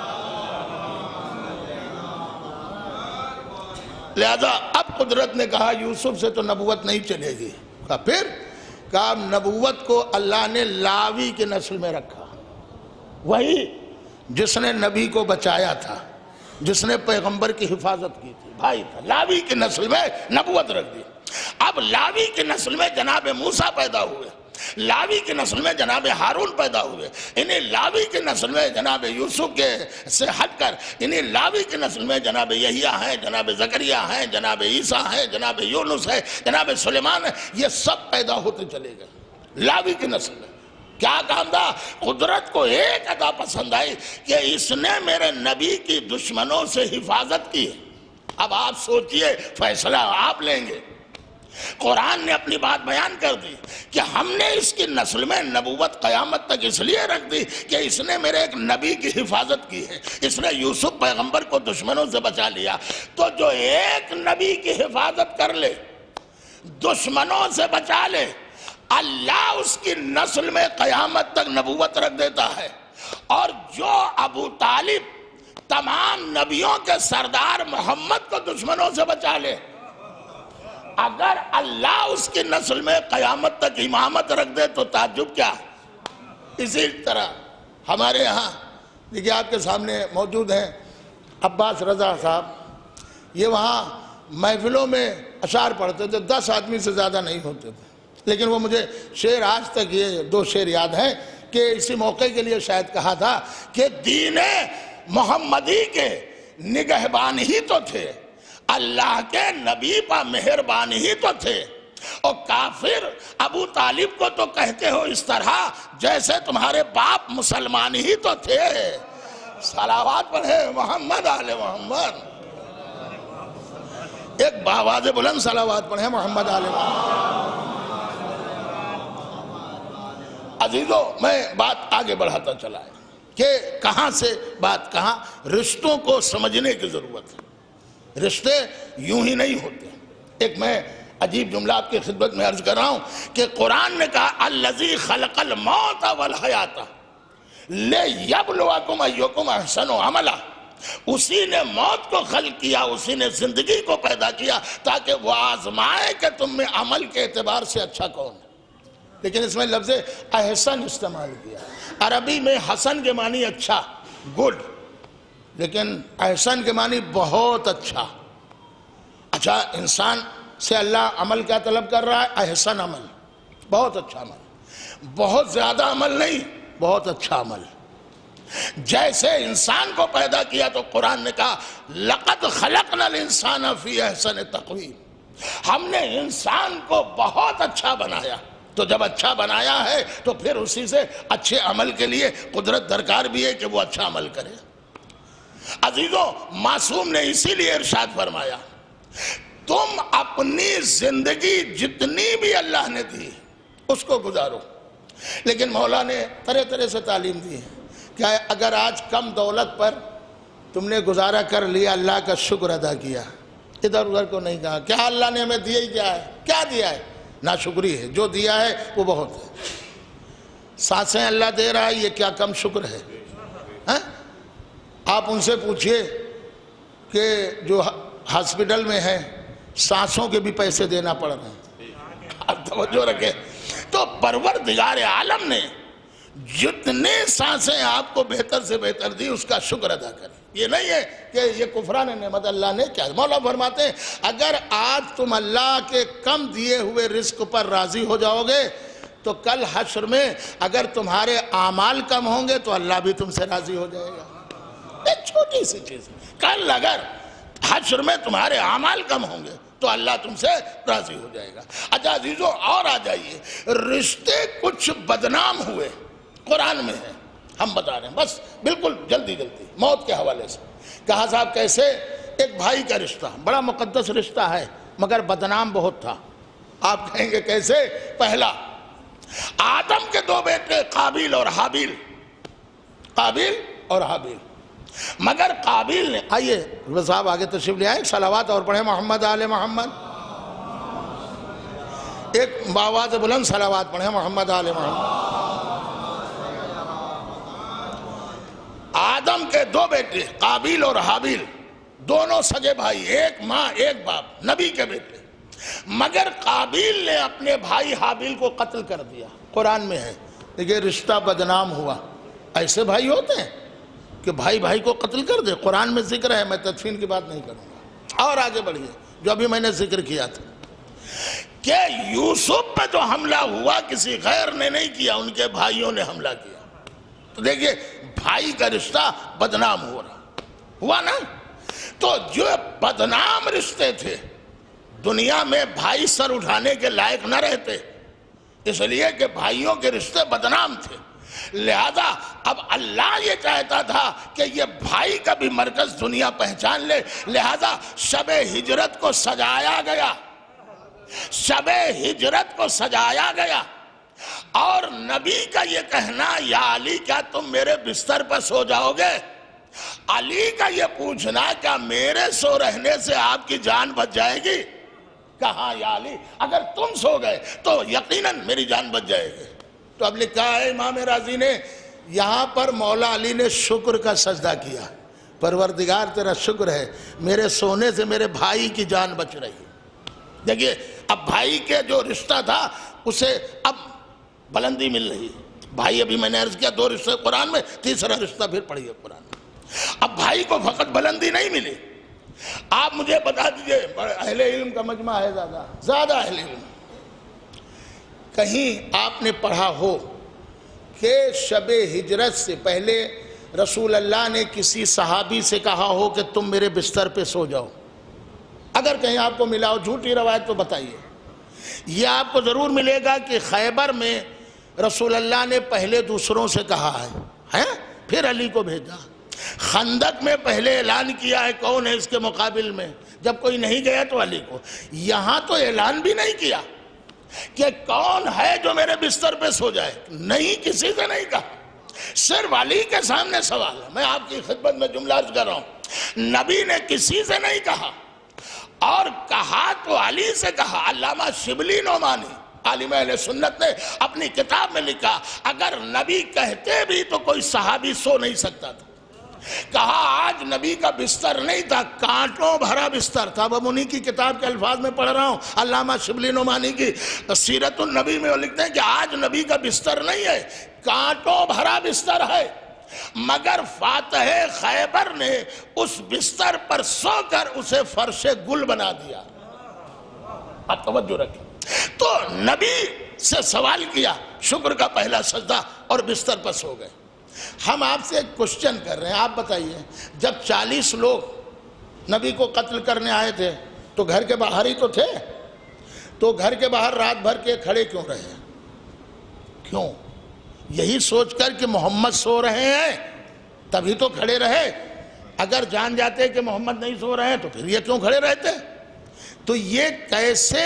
لہذا اب قدرت نے کہا یوسف سے تو نبوت نہیں چلے گی۔ کہا نبوت کو اللہ نے لاوی کی نسل میں رکھا، وہی جس نے نبی کو بچایا تھا، جس نے پیغمبر کی حفاظت کی تھی، بھائی تھا، لاوی کی نسل میں نبوت رکھ دی۔ اب لاوی کی نسل میں جناب موسیٰ پیدا ہوئے، لاوی کی نسل میں جناب ہارون پیدا ہوئے، انہیں لاوی کی نسل میں جناب یوسف کے سے ہٹ کر انہیں لاوی کی نسل میں جناب یحییٰ ہیں، جناب زکریا ہیں، جناب عیسیٰ ہیں، جناب یونس ہے، جناب سلیمان ہے، یہ سب پیدا ہوتے چلے گئے لاوی کی نسل میں۔ کیا کام تھا؟ قدرت کو ایک ادا پسند آئی کہ اس نے میرے نبی کی دشمنوں سے حفاظت کی۔ اب آپ سوچئے فیصلہ آپ لیں گے۔ قرآن نے اپنی بات بیان کر دی کہ ہم نے اس کی نسل میں نبوت قیامت تک اس لیے رکھ دی کہ اس نے میرے ایک نبی کی حفاظت کی ہے، اس نے یوسف پیغمبر کو دشمنوں سے بچا لیا۔ تو جو ایک نبی کی حفاظت کر لے، دشمنوں سے بچا لے، اللہ اس کی نسل میں قیامت تک نبوت رکھ دیتا ہے۔ اور جو ابو طالب تمام نبیوں کے سردار محمد کو دشمنوں سے بچا لے، اگر اللہ اس کی نسل میں قیامت تک امامت رکھ دے تو تعجب کیا؟ اسی طرح ہمارے یہاں دیکھیے آپ کے سامنے موجود ہیں عباس رضا صاحب، یہ وہاں محفلوں میں اشعار پڑھتے تھے، 10 آدمی سے زیادہ نہیں ہوتے تھے، لیکن وہ مجھے شعر آج تک یہ 2 شعر یاد ہیں کہ اسی موقع کے لیے شاید کہا تھا کہ دین محمدی کے نگہبان ہی تو تھے، اللہ کے نبی پر مہربان ہی تو تھے، اور کافر ابو طالب کو تو کہتے ہو اس طرح جیسے تمہارے باپ مسلمان ہی تو تھے۔ صلوات پڑھیں محمد آل محمد، ایک بآواز بلند صلوات پڑھیں محمد آل محمد۔ عزیزو میں بات آگے بڑھاتا چلا ہے کہ کہاں سے بات کہاں، رشتوں کو سمجھنے کی ضرورت ہے، رشتے یوں ہی نہیں ہوتے۔ ایک میں عجیب جملہ آپ کی خدمت میں عرض کر رہا ہوں کہ قرآن نے کہا الذی خلق الموت والحیات لیبلوکم ایکم احسن عملا، اسی نے موت کو خلق کیا، اسی نے زندگی کو پیدا کیا تاکہ وہ آزمائے کہ تم میں عمل کے اعتبار سے اچھا کون ہے۔ لیکن اس میں لفظ احسن استعمال کیا، عربی میں حسن کے معنی اچھا، گڈ، لیکن احسن کے معنی بہت اچھا۔ اچھا انسان سے اللہ عمل کیا طلب کر رہا ہے؟ احسن عمل، بہت اچھا عمل، بہت زیادہ عمل نہیں، بہت اچھا عمل۔ جیسے انسان کو پیدا کیا تو قرآن نے کہا لَقَدْ خَلَقْنَا الْإِنسَانَ فِي أَحْسَنِ تَقْوِيمٍ، ہم نے انسان کو بہت اچھا بنایا۔ تو جب اچھا بنایا ہے تو پھر اسی سے اچھے عمل کے لیے قدرت درکار بھی ہے کہ وہ اچھا عمل کرے۔ عزیزو معصوم نے اسی لیے ارشاد فرمایا تم اپنی زندگی جتنی بھی اللہ نے دی اس کو گزارو، لیکن مولا نے طرح طرح سے تعلیم دی ہے کہ اگر آج کم دولت پر تم نے گزارا کر لیا، اللہ کا شکر ادا کیا، ادھر ادھر کو نہیں کہا کیا اللہ نے ہمیں دیا ہی کیا ہے، کیا دیا ہے، ناشکری ہے، جو دیا ہے وہ بہت ہے۔ سانسیں اللہ دے رہا ہے، یہ کیا کم شکر ہے؟ آپ ان سے پوچھئے کہ جو ہاسپٹل میں ہیں سانسوں کے بھی پیسے دینا پڑ رہے ہیں، آپ توجہ رکھیں۔ تو پروردگار عالم نے جتنے سانسیں آپ کو بہتر سے بہتر دی اس کا شکر ادا کریں۔ یہ نہیں ہے کہ یہ کفران نعمت اللہ نے کیا۔ مولا فرماتے ہیں اگر آج تم اللہ کے کم دیے ہوئے رزق پر راضی ہو جاؤ گے تو کل حشر میں اگر تمہارے اعمال کم ہوں گے تو اللہ بھی تم سے راضی ہو جائے گا۔ ایک چھوٹی سی چیز، کل اگر حشر میں تمہارے اعمال کم ہوں گے تو اللہ تم سے راضی ہو جائے گا۔ اچھا عزیزو اور آ جائیے، رشتے کچھ بدنام ہوئے قرآن میں ہے، ہم بتا رہے ہیں بس بالکل جلدی جلدی موت کے حوالے سے۔ کہا صاحب کیسے؟ ایک بھائی کا رشتہ، بڑا مقدس رشتہ ہے مگر بدنام بہت تھا۔ آپ کہیں گے کیسے؟ پہلا، آدم کے 2 بیٹے قابیل اور حابیل، قابیل اور حابیل، مگر قابیل نے، آئیے صاحب آگے تشریف لے آئیں، صلوات اور پڑھیں محمد آل محمد، ایک بآواز بلند صلوات پڑھیں محمد آل محمد۔ آدم کے 2 بیٹے قابیل اور حابیل، دونوں سگے بھائی، ایک ماں ایک باپ، نبی کے بیٹے، مگر قابیل نے اپنے بھائی حابیل کو قتل کر دیا، قرآن میں ہے، دیکھیں رشتہ بدنام ہوا۔ ایسے بھائی ہوتے ہیں کہ بھائی بھائی کو قتل کر دے، قرآن میں ذکر ہے، میں تدفین کی بات نہیں کروں گا۔ اور آگے بڑھیے، جو ابھی میں نے ذکر کیا تھا کہ یوسف پہ جو حملہ ہوا کسی غیر نے نہیں کیا، ان کے بھائیوں نے حملہ کیا۔ تو دیکھیے بھائی کا رشتہ بدنام ہوا نا۔ تو جو بدنام رشتے تھے دنیا میں بھائی سر اٹھانے کے لائق نہ رہتے، اس لیے کہ بھائیوں کے رشتے بدنام تھے، لہذا اب اللہ یہ چاہتا تھا کہ یہ بھائی کا بھی مرکز دنیا پہچان لے، لہذا شب ہجرت کو سجایا گیا، شب ہجرت کو سجایا گیا۔ اور نبی کا یہ کہنا یا علی کیا تم میرے بستر پر سو جاؤ گے، علی کا یہ پوچھنا کیا میرے سو رہنے سے آپ کی جان بچ جائے گی، کہا یا علی اگر تم سو گئے تو یقیناً میری جان بچ جائے گی۔ تو اب لکھا ہے امام راضی نے یہاں پر مولا علی نے شکر کا سجدہ کیا، پروردگار تیرا شکر ہے میرے سونے سے میرے بھائی کی جان بچ رہی۔ دیکھیے اب بھائی کے جو رشتہ تھا اسے اب بلندی مل رہی، بھائی ابھی میں نے عرض کیا 2 رشتے قرآن میں، تیسرا رشتہ پھر پڑھیے قرآن میں۔ اب بھائی کو فقط بلندی نہیں ملی، آپ مجھے بتا دیجئے، اہل علم کا مجمع ہے زیادہ اہل علم، کہیں آپ نے پڑھا ہو کہ شب ہجرت سے پہلے رسول اللہ نے کسی صحابی سے کہا ہو کہ تم میرے بستر پہ سو جاؤ؟ اگر کہیں آپ کو ملا ہو، جھوٹی روایت تو بتائیے۔ یہ آپ کو ضرور ملے گا کہ خیبر میں رسول اللہ نے پہلے دوسروں سے کہا ہے، پھر علی کو بھیجا۔ خندق میں پہلے اعلان کیا ہے کون ہے اس کے مقابل میں، جب کوئی نہیں گیا تو علی کو۔ یہاں تو اعلان بھی نہیں کیا کہ کون ہے جو میرے بستر پہ سو جائے، نہیں، کسی سے نہیں کہا، صرف علی کے سامنے سوال ہے۔ میں آپ کی خدمت میں جملہ عرض کر رہا ہوں، نبی نے کسی سے نہیں کہا، اور کہا تو علی سے کہا۔ علامہ شبلی نعمانی عالم اہل سنت نے اپنی کتاب میں لکھا اگر نبی کہتے بھی تو کوئی صحابی سو نہیں سکتا تھا۔ کہا آج نبی کا بستر نہیں تھا، کانٹوں بھرا بستر تھا۔ اب انہی کی کتاب کے الفاظ میں پڑھ رہا ہوں، علامہ شبلی نعمانی کی سیرت النبی میں وہ لکھتے ہیں کہ آج نبی کا بستر نہیں ہے، کانٹوں بھرا بستر ہے، مگر فاتح خیبر نے اس بستر پر سو کر اسے فرش گل بنا دیا۔ آپ توجہ رکھیں، تو نبی سے سوال کیا، شکر کا پہلا سجدہ، اور بستر پر سو گئے۔ ہم آپ سے ایک کوشچن کر رہے ہیں، آپ بتائیے جب 40 لوگ نبی کو قتل کرنے آئے تھے تو گھر کے باہر ہی تو تھے، تو گھر کے باہر رات بھر کے کھڑے کیوں رہے؟ کیوں؟ یہی سوچ کر کہ محمد سو رہے ہیں تبھی تو کھڑے رہے، اگر جان جاتے کہ محمد نہیں سو رہے ہیں تو پھر یہ کیوں کھڑے رہتے؟ تو یہ کیسے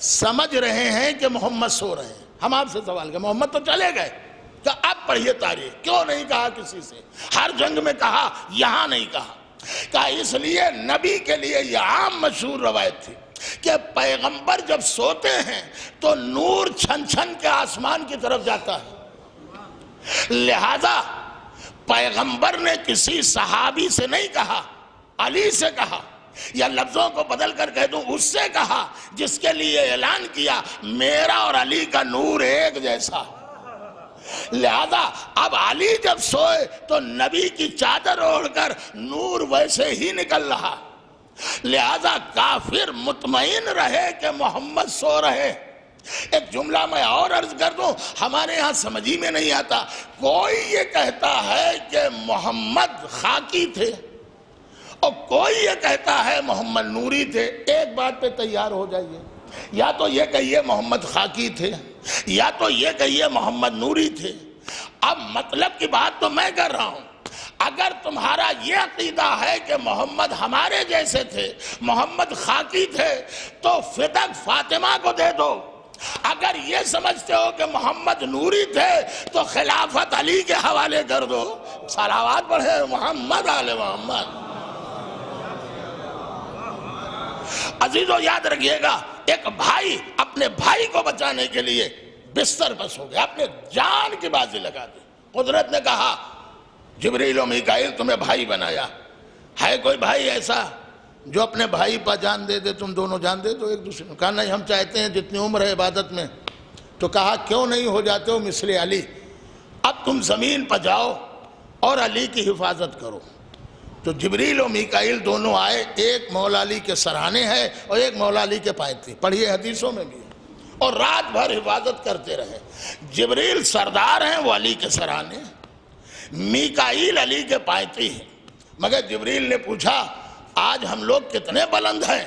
سمجھ رہے ہیں کہ محمد سو رہے ہیں؟ ہم آپ سے سوال کریں، محمد تو چلے گئے، کہ اب پڑھیے تاریخ، کیوں نہیں کہا کسی سے؟ ہر جنگ میں کہا، یہاں نہیں کہا۔ کہا اس لیے نبی کے لیے یہ عام مشہور روایت تھی کہ پیغمبر جب سوتے ہیں تو نور چھن چھن کے آسمان کی طرف جاتا ہے، لہذا پیغمبر نے کسی صحابی سے نہیں کہا، علی سے کہا، یا لفظوں کو بدل کر کہہ دوں اس سے کہا جس کے لیے اعلان کیا میرا اور علی کا نور ایک جیسا۔ لہذا اب علی جب سوئے تو نبی کی چادر اوڑھ کر نور ویسے ہی نکل رہا، لہذا کافر مطمئن رہے کہ محمد سو رہے۔ ایک جملہ میں اور عرض کر دوں، ہمارے ہاں سمجھی میں نہیں آتا، کوئی یہ کہتا ہے کہ محمد خاکی تھے اور کوئی یہ کہتا ہے محمد نوری تھے۔ ایک بات پہ تیار ہو جائیے، یا تو یہ کہیے محمد خاکی تھے، یا تو یہ کہیے محمد نوری تھے۔ اب مطلب کی بات تو میں کر رہا ہوں، اگر تمہارا یہ عقیدہ ہے کہ محمد ہمارے جیسے تھے، محمد خاکی تھے، تو فدق فاطمہ کو دے دو۔ اگر یہ سمجھتے ہو کہ محمد نوری تھے تو خلافت علی کے حوالے کر دو۔ صلوات پڑھے محمد آل محمد۔ عزیزو یاد رکھیے گا، ایک بھائی اپنے بھائی کو بچانے کے لیے بستر پر سو گیا، اپنے جان کی بازی لگا دی۔ قدرت نے کہا جبریل و میکائیل تمہیں بھائی بنایا، ہے کوئی بھائی ایسا جو اپنے بھائی پر جان دے دے تم دونوں جان دے دو ایک دوسرے کو. کہا نہیں ہم چاہتے ہیں جتنی عمر ہے عبادت میں. تو کہا کیوں نہیں ہو جاتے ہو مثل علی؟ اب تم زمین پر جاؤ اور علی کی حفاظت کرو. تو جبریل و میکائیل دونوں آئے، ایک مولا علی کے سرہانے ہے اور ایک مولا علی کے پائیں تھی، پڑھیے حدیثوں میں بھی، اور رات بھر حفاظت کرتے رہے. جبریل سردار ہیں، وہ علی کے سرہانے ہیں، میکائیل علی کے پائیں ہیں. مگر جبریل نے پوچھا آج ہم لوگ کتنے بلند ہیں؟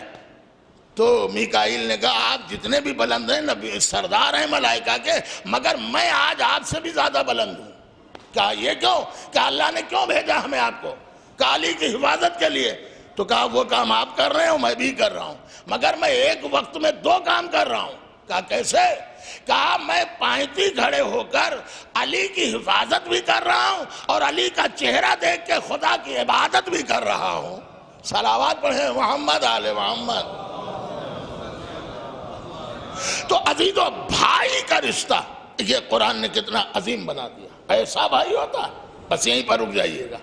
تو میکائیل نے کہا آپ جتنے بھی بلند ہیں نبی سردار ہیں ملائکہ کے، مگر میں آج آپ سے بھی زیادہ بلند ہوں. کہا یہ کیوں؟ کہ اللہ نے کیوں بھیجا ہمیں آپ کو؟ کہا علی کی حفاظت کے لیے. تو کہا وہ کام آپ کر رہے ہو میں بھی کر رہا ہوں، مگر میں ایک وقت میں دو کام کر رہا ہوں. کہا کیسے؟ کہا میں پائنتی کھڑے ہو کر علی کی حفاظت بھی کر رہا ہوں اور علی کا چہرہ دیکھ کے خدا کی عبادت بھی کر رہا ہوں. صلوات پڑھیں محمد آل محمد. تو عزیزو بھائی کا رشتہ یہ قرآن نے کتنا عظیم بنا دیا. ایسا بھائی ہوتا ہے. بس یہیں پر رک جائیے گا،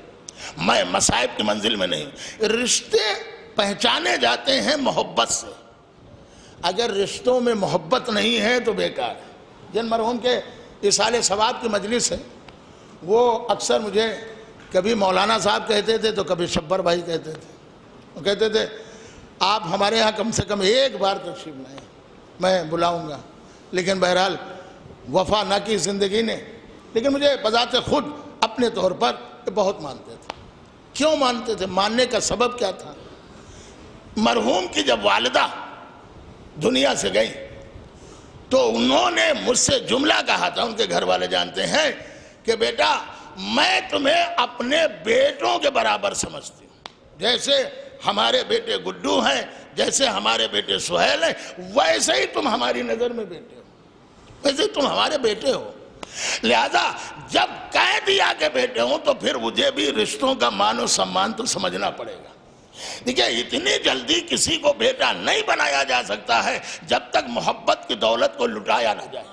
میں مصائب کی منزل میں نہیں. رشتے پہچانے جاتے ہیں محبت سے. اگر رشتوں میں محبت نہیں ہے تو بیکار ہے. جن مرحوم کے اصالِ ثواب کی مجلس ہے وہ اکثر مجھے کبھی مولانا صاحب کہتے تھے تو کبھی شبر بھائی کہتے تھے. وہ کہتے تھے آپ ہمارے ہاں کم سے کم ایک بار تشریف لائیں، میں بلاؤں گا. لیکن بہرحال وفا نہ کی زندگی نے. لیکن مجھے بذات خود اپنے طور پر بہت مانتے تھے. کیوں مانتے تھے؟ ماننے کا سبب کیا تھا؟ مرحوم کی جب والدہ دنیا سے گئی تو انہوں نے مجھ سے جملہ کہا تھا، ان کے گھر والے جانتے ہیں، کہ بیٹا میں تمہیں اپنے بیٹوں کے برابر سمجھتی ہوں. جیسے ہمارے بیٹے گڈو ہیں، جیسے ہمارے بیٹے سہیل ہیں، ویسے ہی تم ہماری نظر میں بیٹے ہو، ویسے ہی تم ہمارے بیٹے ہو. لہذا جب کہہ دیا کہ بیٹے ہوں تو پھر مجھے بھی رشتوں کا مان و سمان تو سمجھنا پڑے گا. دیکھیں اتنی جلدی کسی کو بیٹا نہیں بنایا جا سکتا ہے جب تک محبت کی دولت کو لٹایا نہ جائے.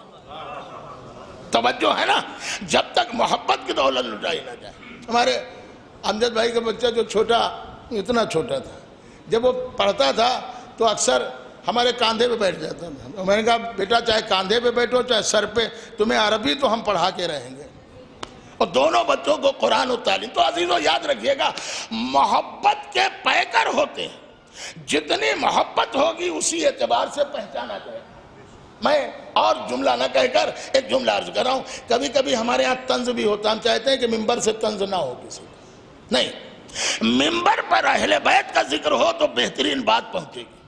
توجہ ہے نا؟ جب تک محبت کی دولت لٹائی نہ جائے. ہمارے امجد بھائی کا بچہ جو چھوٹا، اتنا چھوٹا تھا، جب وہ پڑھتا تھا تو اکثر ہمارے کاندھے پہ بیٹھ جاتا تھا. میں نے کہا بیٹا چاہے کاندھے پہ بیٹھو چاہے سر پہ، تمہیں عربی تو ہم پڑھا کے رہیں گے. اور دونوں بچوں کو قرآن و تعلیم. تو عزیزو یاد رکھیے گا محبت کے پیکر ہوتے ہیں. جتنی محبت ہوگی اسی اعتبار سے پہچانا جائے. میں اور جملہ نہ کہہ کر ایک جملہ عرض کر رہا ہوں. کبھی کبھی ہمارے ہاں طنز بھی ہوتا. ہم چاہتے ہیں کہ ممبر سے طنز نہ ہو کسی کو. نہیں، ممبر پر اہل بیت کا ذکر ہو تو بہترین بات پہنچے گی.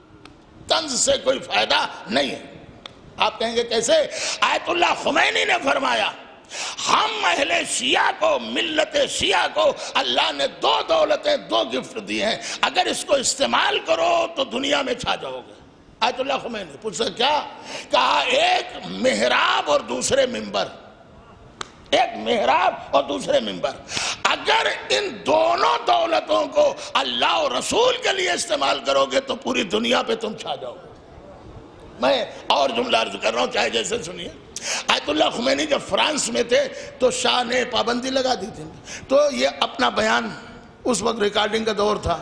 طنز سے کوئی فائدہ نہیں ہے. آپ کہیں گے کیسے؟ آیت اللہ خمینی نے فرمایا ہم اہل شیعہ کو، ملت شیعہ کو اللہ نے دو دولتیں، دو گفٹ دی ہیں، اگر اس کو استعمال کرو تو دنیا میں چھا جاؤ گے. آیت اللہ خمینی. پوچھا کیا؟ کہا ایک محراب اور دوسرے ممبر. ایک محراب اور دوسرے ممبر. اگر ان دونوں دولتوں کو اللہ اور رسول کے لیے استعمال کرو گے تو پوری دنیا پہ تم چھا جاؤ گے. میں اور جملہ عرض کر رہا ہوں، چاہے جیسے سنیے. آیت اللہ خمینی جب فرانس میں تھے تو شاہ نے پابندی لگا دی تھی. تو یہ اپنا بیان، اس وقت ریکارڈنگ کا دور تھا،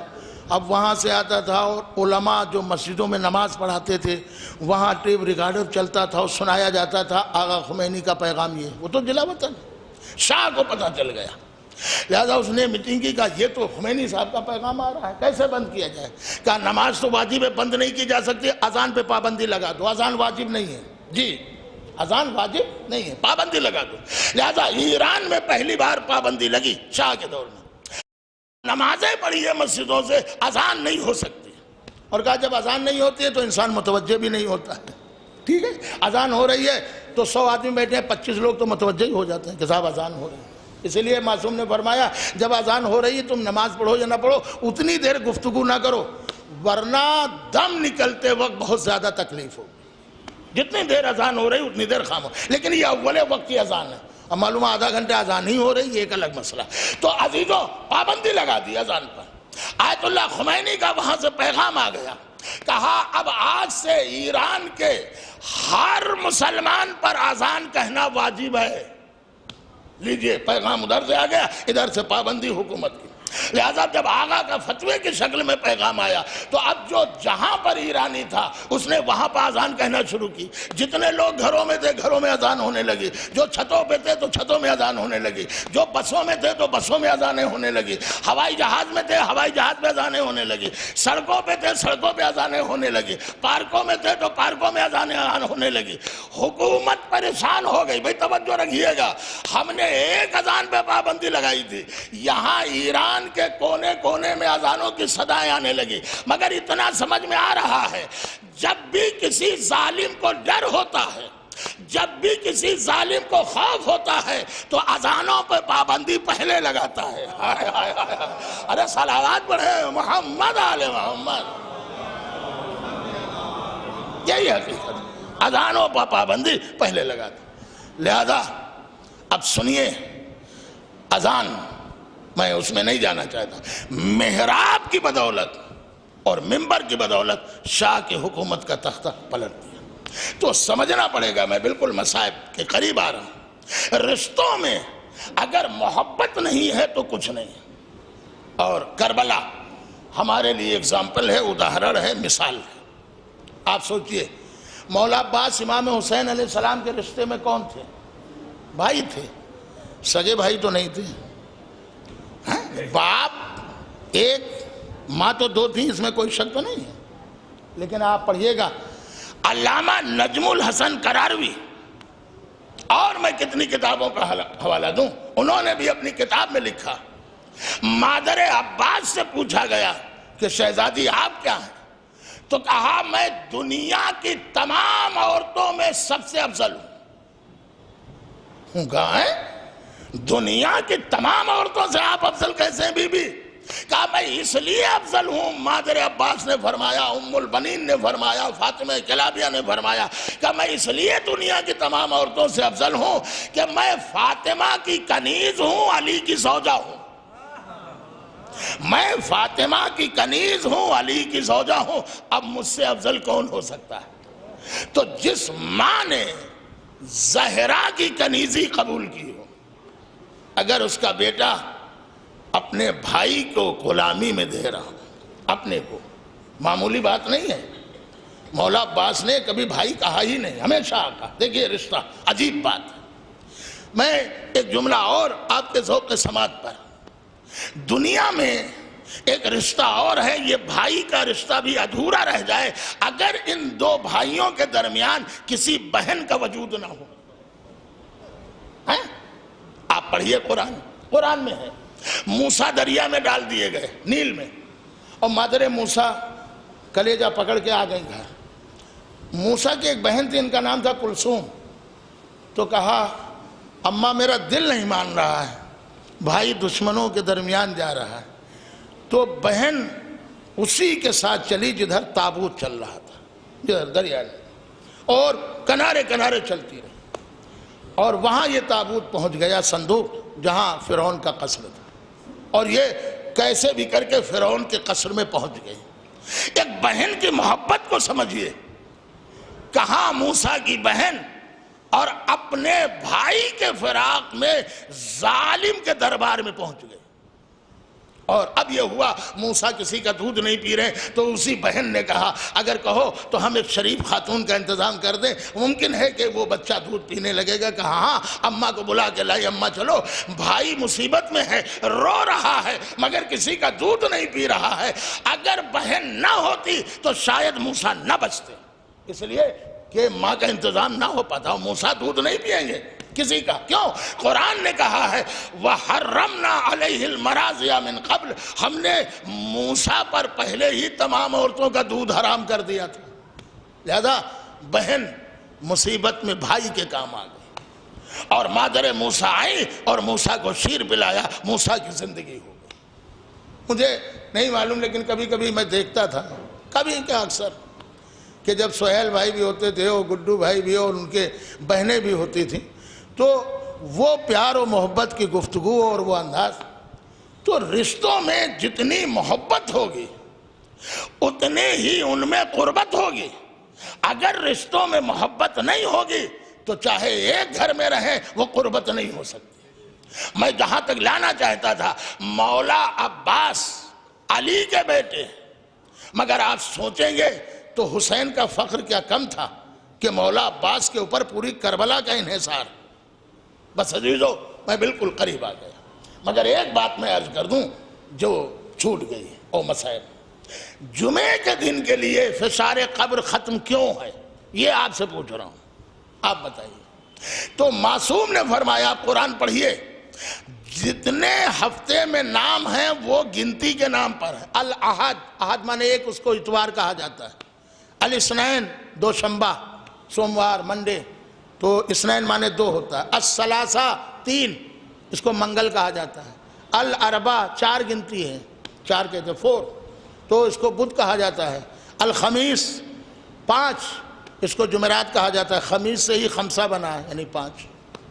اب وہاں سے آتا تھا اور علماء جو مسجدوں میں نماز پڑھاتے تھے وہاں ٹیپ ریکارڈر چلتا تھا اور سنایا جاتا تھا آغا خمینی کا پیغام. یہ وہ تو جلا وطن شاہ کو پتہ چل گیا. لہذا اس نے میٹنگ کی، کہا یہ تو خمینی صاحب کا پیغام آ رہا ہے، کیسے بند کیا جائے؟ کہا نماز تو واجب ہے، بند نہیں کی جا سکتی، اذان پہ پابندی لگا دو. اذان واجب نہیں ہے جی، اذان واجب نہیں ہے، پابندی لگا دو. لہذا ایران میں پہلی بار پابندی لگی شاہ کے دور میں. نمازیں پڑھی ہے مسجدوں سے، اذان نہیں ہو سکتی. اور کہا جب اذان نہیں ہوتی ہے تو انسان متوجہ بھی نہیں ہوتا ہے. ٹھیک ہے، اذان ہو رہی ہے تو 100 آدمی بیٹھے ہیں، 25 لوگ تو متوجہ ہی ہو جاتے ہیں کہ صاحب اذان ہو رہی ہے. اسی لیے معصوم نے فرمایا جب اذان ہو رہی ہے تم نماز پڑھو یا نہ پڑھو اتنی دیر گفتگو نہ کرو، ورنہ دم نکلتے وقت بہت زیادہ تکلیف ہو. جتنی دیر اذان ہو رہی اتنی دیر خاموش. لیکن یہ اول وقت کی اذان ہے، اب معلوم آدھا گھنٹہ اذان ہی ہو رہی، یہ ایک الگ مسئلہ. تو عزیزو پابندی لگا دی اذان پر. آیت اللہ خمینی کا وہاں سے پیغام آ گیا. کہا اب آج سے ایران کے ہر مسلمان پر اذان کہنا واجب ہے. لیجئے پیغام ادھر سے آ گیا، ادھر سے پابندی حکومت کی. لہذا جب آقا کا فتوے کی شکل میں پیغام آیا تو اب جو جہاں پر ایرانی تھا اس نے وہاں پر اذان کہنا شروع کی. جتنے لوگ گھروں میں تھے گھروں میں اذان ہونے لگی, جو چھتوں پہ تھے تو چھتوں میں اذان ہونے لگی, جو بسوں میں تھے تو بسوں میں اذانیں ہونے لگی, ہوائی جہاز میں تھے ہوائی جہاز پہ اذانیں ہونے لگی, سڑکوں پہ تھے سڑکوں پہ اذانیں ہونے لگی, پارکوں میں تھے تو پارکوں میں اذانیں ہونے لگی. حکومت پریشان ہو گئی. بھئی توجہ رکھیے گا, ہم نے ایک اذان پہ پابندی لگائی تھی, یہاں ایران کے کونے کونے میں اذانوں کی صدائیں آنے لگی. مگر اتنا سمجھ میں آ رہا ہے, جب بھی کسی ظالم کو ڈر ہوتا ہے, جب بھی کسی ظالم کو خوف ہوتا ہے تو اذانوں پر پابندی پہلے لگاتا ہے. ہائے ہائے ہائے, ارے صلوات پڑھے محمد آل محمد. یہی حقیقت, اذانوں پر پابندی پہلے لگاتا. لہذا اب سنیے, اذان میں اس میں نہیں جانا چاہتا, محراب کی بدولت اور منبر کی بدولت شاہ کی حکومت کا تختہ پلٹ دیا. تو سمجھنا پڑے گا, میں بالکل مصائب کے قریب آ رہا ہوں. رشتوں میں اگر محبت نہیں ہے تو کچھ نہیں. اور کربلا ہمارے لیے اگزامپل ہے, اداہرن ہے, مثال ہے. آپ سوچئے, مولا عباس امام حسین علیہ السلام کے رشتے میں کون تھے؟ بھائی تھے, سگے بھائی تو نہیں تھے. باپ ایک, ماں تو دو تھیں, اس میں کوئی شک تو نہیں ہے. لیکن آپ پڑھئے گا, علامہ نجم الحسن قراروی, اور میں کتنی کتابوں کا حوالہ دوں, انہوں نے بھی اپنی کتاب میں لکھا, مادر عباس سے پوچھا گیا کہ شہزادی آپ کیا ہیں؟ تو کہا میں دنیا کی تمام عورتوں میں سب سے افضل ہوں. کہا ہے دنیا کی تمام عورتوں سے آپ افضل کیسے ہیں بی بی؟ کہا میں اس لیے افضل ہوں, مادر عباس نے فرمایا, ام البنین نے فرمایا, فاطمہ کلابیہ نے فرمایا کہ میں اس لیے دنیا کی تمام عورتوں سے افضل ہوں کہ میں فاطمہ کی کنیز ہوں, علی کی زوجہ ہوں. میں فاطمہ کی کنیز ہوں, علی کی زوجہ ہوں, اب مجھ سے افضل کون ہو سکتا ہے؟ تو جس ماں نے زہرا کی کنیزی قبول کی ہو, اگر اس کا بیٹا اپنے بھائی کو غلامی میں دے رہا ہو, اپنے کو, معمولی بات نہیں ہے. مولا عباس نے کبھی بھائی کہا ہی نہیں, ہمیشہ آقا. دیکھیے رشتہ عجیب بات ہے. میں ایک جملہ اور آپ کے ذوق سماعت پر, دنیا میں ایک رشتہ اور ہے, یہ بھائی کا رشتہ بھی ادھورا رہ جائے اگر ان دو بھائیوں کے درمیان کسی بہن کا وجود نہ ہو. آپ پڑھئے قرآن میں ہے, موسیٰ دریا میں ڈال دیے گئے, نیل میں, اور مادر موسیٰ کلیجہ پکڑ کے آ گئی گھر. موسیٰ کی ایک بہن تھی, ان کا نام تھا کلثوم. تو کہا اماں میرا دل نہیں مان رہا ہے, بھائی دشمنوں کے درمیان جا رہا ہے. تو بہن اسی کے ساتھ چلی جدھر تابوت چل رہا تھا, جدھر دریا میں, اور کنارے کنارے چلتی رہی, اور وہاں یہ تابوت پہنچ گیا, صندوق جہاں فرعون کا قصر تھا, اور یہ کیسے بھی کر کے فرعون کے قصر میں پہنچ گئی. ایک بہن کی محبت کو سمجھئے, کہاں موسیٰ کی بہن اور اپنے بھائی کے فراق میں ظالم کے دربار میں پہنچ گئے. اور اب یہ ہوا موسیٰ کسی کا دودھ نہیں پی رہے, تو اسی بہن نے کہا اگر کہو تو ہم ایک شریف خاتون کا انتظام کر دیں, ممکن ہے کہ وہ بچہ دودھ پینے لگے گا. کہا ہاں, اماں کو بلا کے لائی, اماں چلو, بھائی مصیبت میں ہے, رو رہا ہے مگر کسی کا دودھ نہیں پی رہا ہے. اگر بہن نہ ہوتی تو شاید موسیٰ نہ بچتے, اس لیے کہ ماں کا انتظام نہ ہو پاتا. موسیٰ دودھ نہیں پئیں گے کسی کا, کیوں؟ قرآن نے کہا ہے وَحَرَّمْنَا عَلَيْهِ الْمَرَاضِيَ مِنْ قَبْلِ, ہم نے موسیٰ پر پہلے ہی تمام عورتوں کا دودھ حرام کر دیا تھا. لہذا بہن مصیبت میں بھائی کے کام آ گئی, اور مادر موسیٰ آئی اور موسیٰ کو شیر پلایا, موسیٰ کی زندگی ہو گئی. مجھے نہیں معلوم, لیکن کبھی کبھی میں دیکھتا تھا, کبھی کیا اکثر, کہ جب سہیل بھائی بھی ہوتے تھے اور گڈو بھائی بھی, اور ان کے بہنیں بھی ہوتی تھیں, تو وہ پیار و محبت کی گفتگو اور وہ انداز, تو رشتوں میں جتنی محبت ہوگی اتنے ہی ان میں قربت ہوگی. اگر رشتوں میں محبت نہیں ہوگی تو چاہے ایک گھر میں رہیں وہ قربت نہیں ہو سکتی. میں جہاں تک لانا چاہتا تھا مولا عباس علی کے بیٹے، مگر آپ سوچیں گے تو حسین کا فخر کیا کم تھا کہ مولا عباس کے اوپر پوری کربلا کا انحصار۔ بس عزیزو میں بالکل قریب آ گیا، مگر ایک بات میں عرض کر دوں جو چھوٹ گئی او مسائل، جمعے کے دن کے لیے فشار قبر ختم کیوں ہے یہ آپ سے پوچھ رہا ہوں، آپ بتائیے۔ تو معصوم نے فرمایا، قرآن پڑھیے، جتنے ہفتے میں نام ہیں وہ گنتی کے نام پر ہے۔ الاحد، احد مانے ایک، اس کو اتوار کہا جاتا ہے۔ الاثنین دوشنبہ، سوموار، منڈے، تو اثنین مانے دو ہوتا ہے۔ الثلاثہ تین، اس کو منگل کہا جاتا ہے۔ الاربعہ چار گنتی ہے، چار کہتے ہیں، فور، تو اس کو بدھ کہا جاتا ہے۔ الخمیس پانچ، اس کو جمعرات کہا جاتا ہے، خمیس سے ہی خمسہ بنا ہے یعنی پانچ،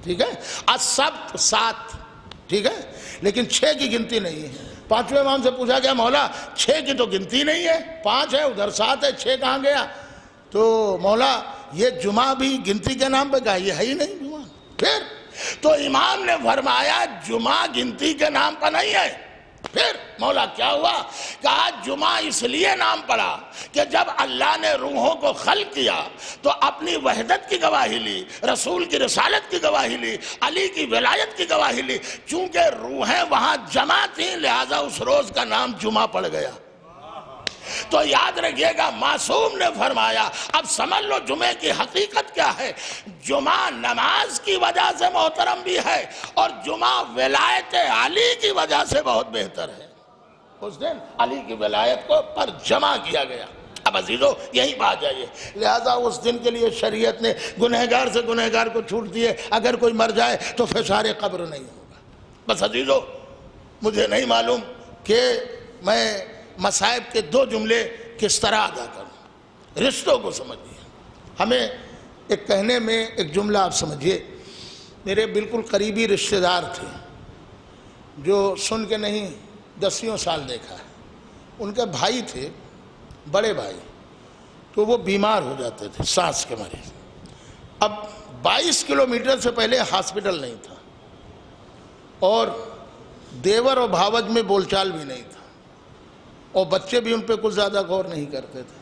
ٹھیک ہے۔ السبت سات، ٹھیک ہے، لیکن چھ کی گنتی نہیں ہے۔ پانچویں امام سے پوچھا گیا مولا چھ کی تو گنتی نہیں ہے، پانچ ہے ادھر سات ہے، چھ کہاں گیا؟ تو مولا یہ جمعہ بھی گنتی کے نام پہ کہا، یہ ہے ہی نہیں جمعہ۔ پھر تو امام نے فرمایا جمعہ گنتی کے نام پر نہیں ہے۔ پھر مولا کیا ہوا؟ کہا جمعہ اس لیے نام پڑا کہ جب اللہ نے روحوں کو خلق کیا تو اپنی وحدت کی گواہی لی، رسول کی رسالت کی گواہی لی، علی کی ولایت کی گواہی لی، چونکہ روحیں وہاں جمع تھیں لہذا اس روز کا نام جمعہ پڑ گیا۔ تو یاد رکھیے گا، معصوم نے فرمایا اب سمجھ لو جمعے کی حقیقت کیا ہے۔ جمعہ نماز کی وجہ سے محترم بھی ہے اور جمعہ ولایت علی کی وجہ سے بہت بہتر ہے۔ اس دن علی کی ولایت کو پر جمع کیا گیا۔ اب عزیزو یہی بات جائیے، لہذا اس دن کے لیے شریعت نے گنہگار سے گنہگار کو چھوٹ دیے، اگر کوئی مر جائے تو فشار قبر نہیں ہوگا۔ بس عزیزو مجھے نہیں معلوم کہ میں مصائب کے دو جملے کس طرح ادا کروں، رشتوں کو سمجھیے۔ ہمیں ایک کہنے میں ایک جملہ آپ سمجھیے، میرے بالکل قریبی رشتہ دار تھے جو سن کے نہیں دسیوں سال دیکھا ہے، ان کے بھائی تھے، بڑے بھائی، تو وہ بیمار ہو جاتے تھے، سانس کے مریض۔ اب 22 کلومیٹر سے پہلے ہاسپٹل نہیں تھا اور دیور و بھاوج میں بول چال بھی نہیں تھا اور بچے بھی ان پہ کچھ زیادہ غور نہیں کرتے تھے۔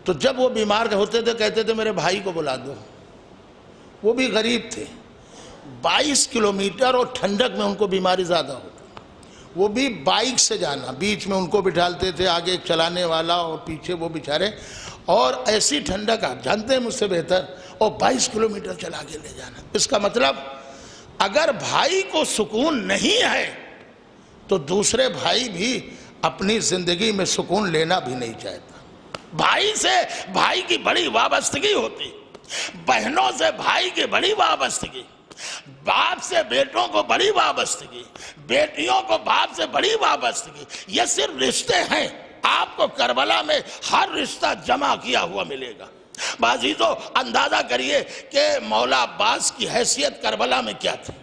تو جب وہ بیمار ہوتے تھے کہتے تھے میرے بھائی کو بلا دو، وہ بھی غریب تھے، 22 کلومیٹر اور ٹھنڈک میں ان کو بیماری زیادہ ہوتی، وہ بھی بائک سے جانا، بیچ میں ان کو بٹھالتے تھے، آگے ایک چلانے والا اور پیچھے وہ بیچارے، اور ایسی ٹھنڈک آپ جانتے ہیں مجھ سے بہتر، اور 22 کلومیٹر چلا کے لے جانا۔ اس کا مطلب اگر بھائی کو سکون نہیں ہے تو دوسرے بھائی بھی اپنی زندگی میں سکون لینا بھی نہیں چاہتا۔ بھائی سے بھائی کی بڑی وابستگی ہوتی، بہنوں سے بھائی کی بڑی وابستگی، باپ سے بیٹوں کو بڑی وابستگی، بیٹیوں کو باپ سے بڑی وابستگی۔ یہ صرف رشتے ہیں، آپ کو کربلا میں ہر رشتہ جمع کیا ہوا ملے گا۔ عزیزو اندازہ کریے کہ مولا عباس کی حیثیت کربلا میں کیا تھی۔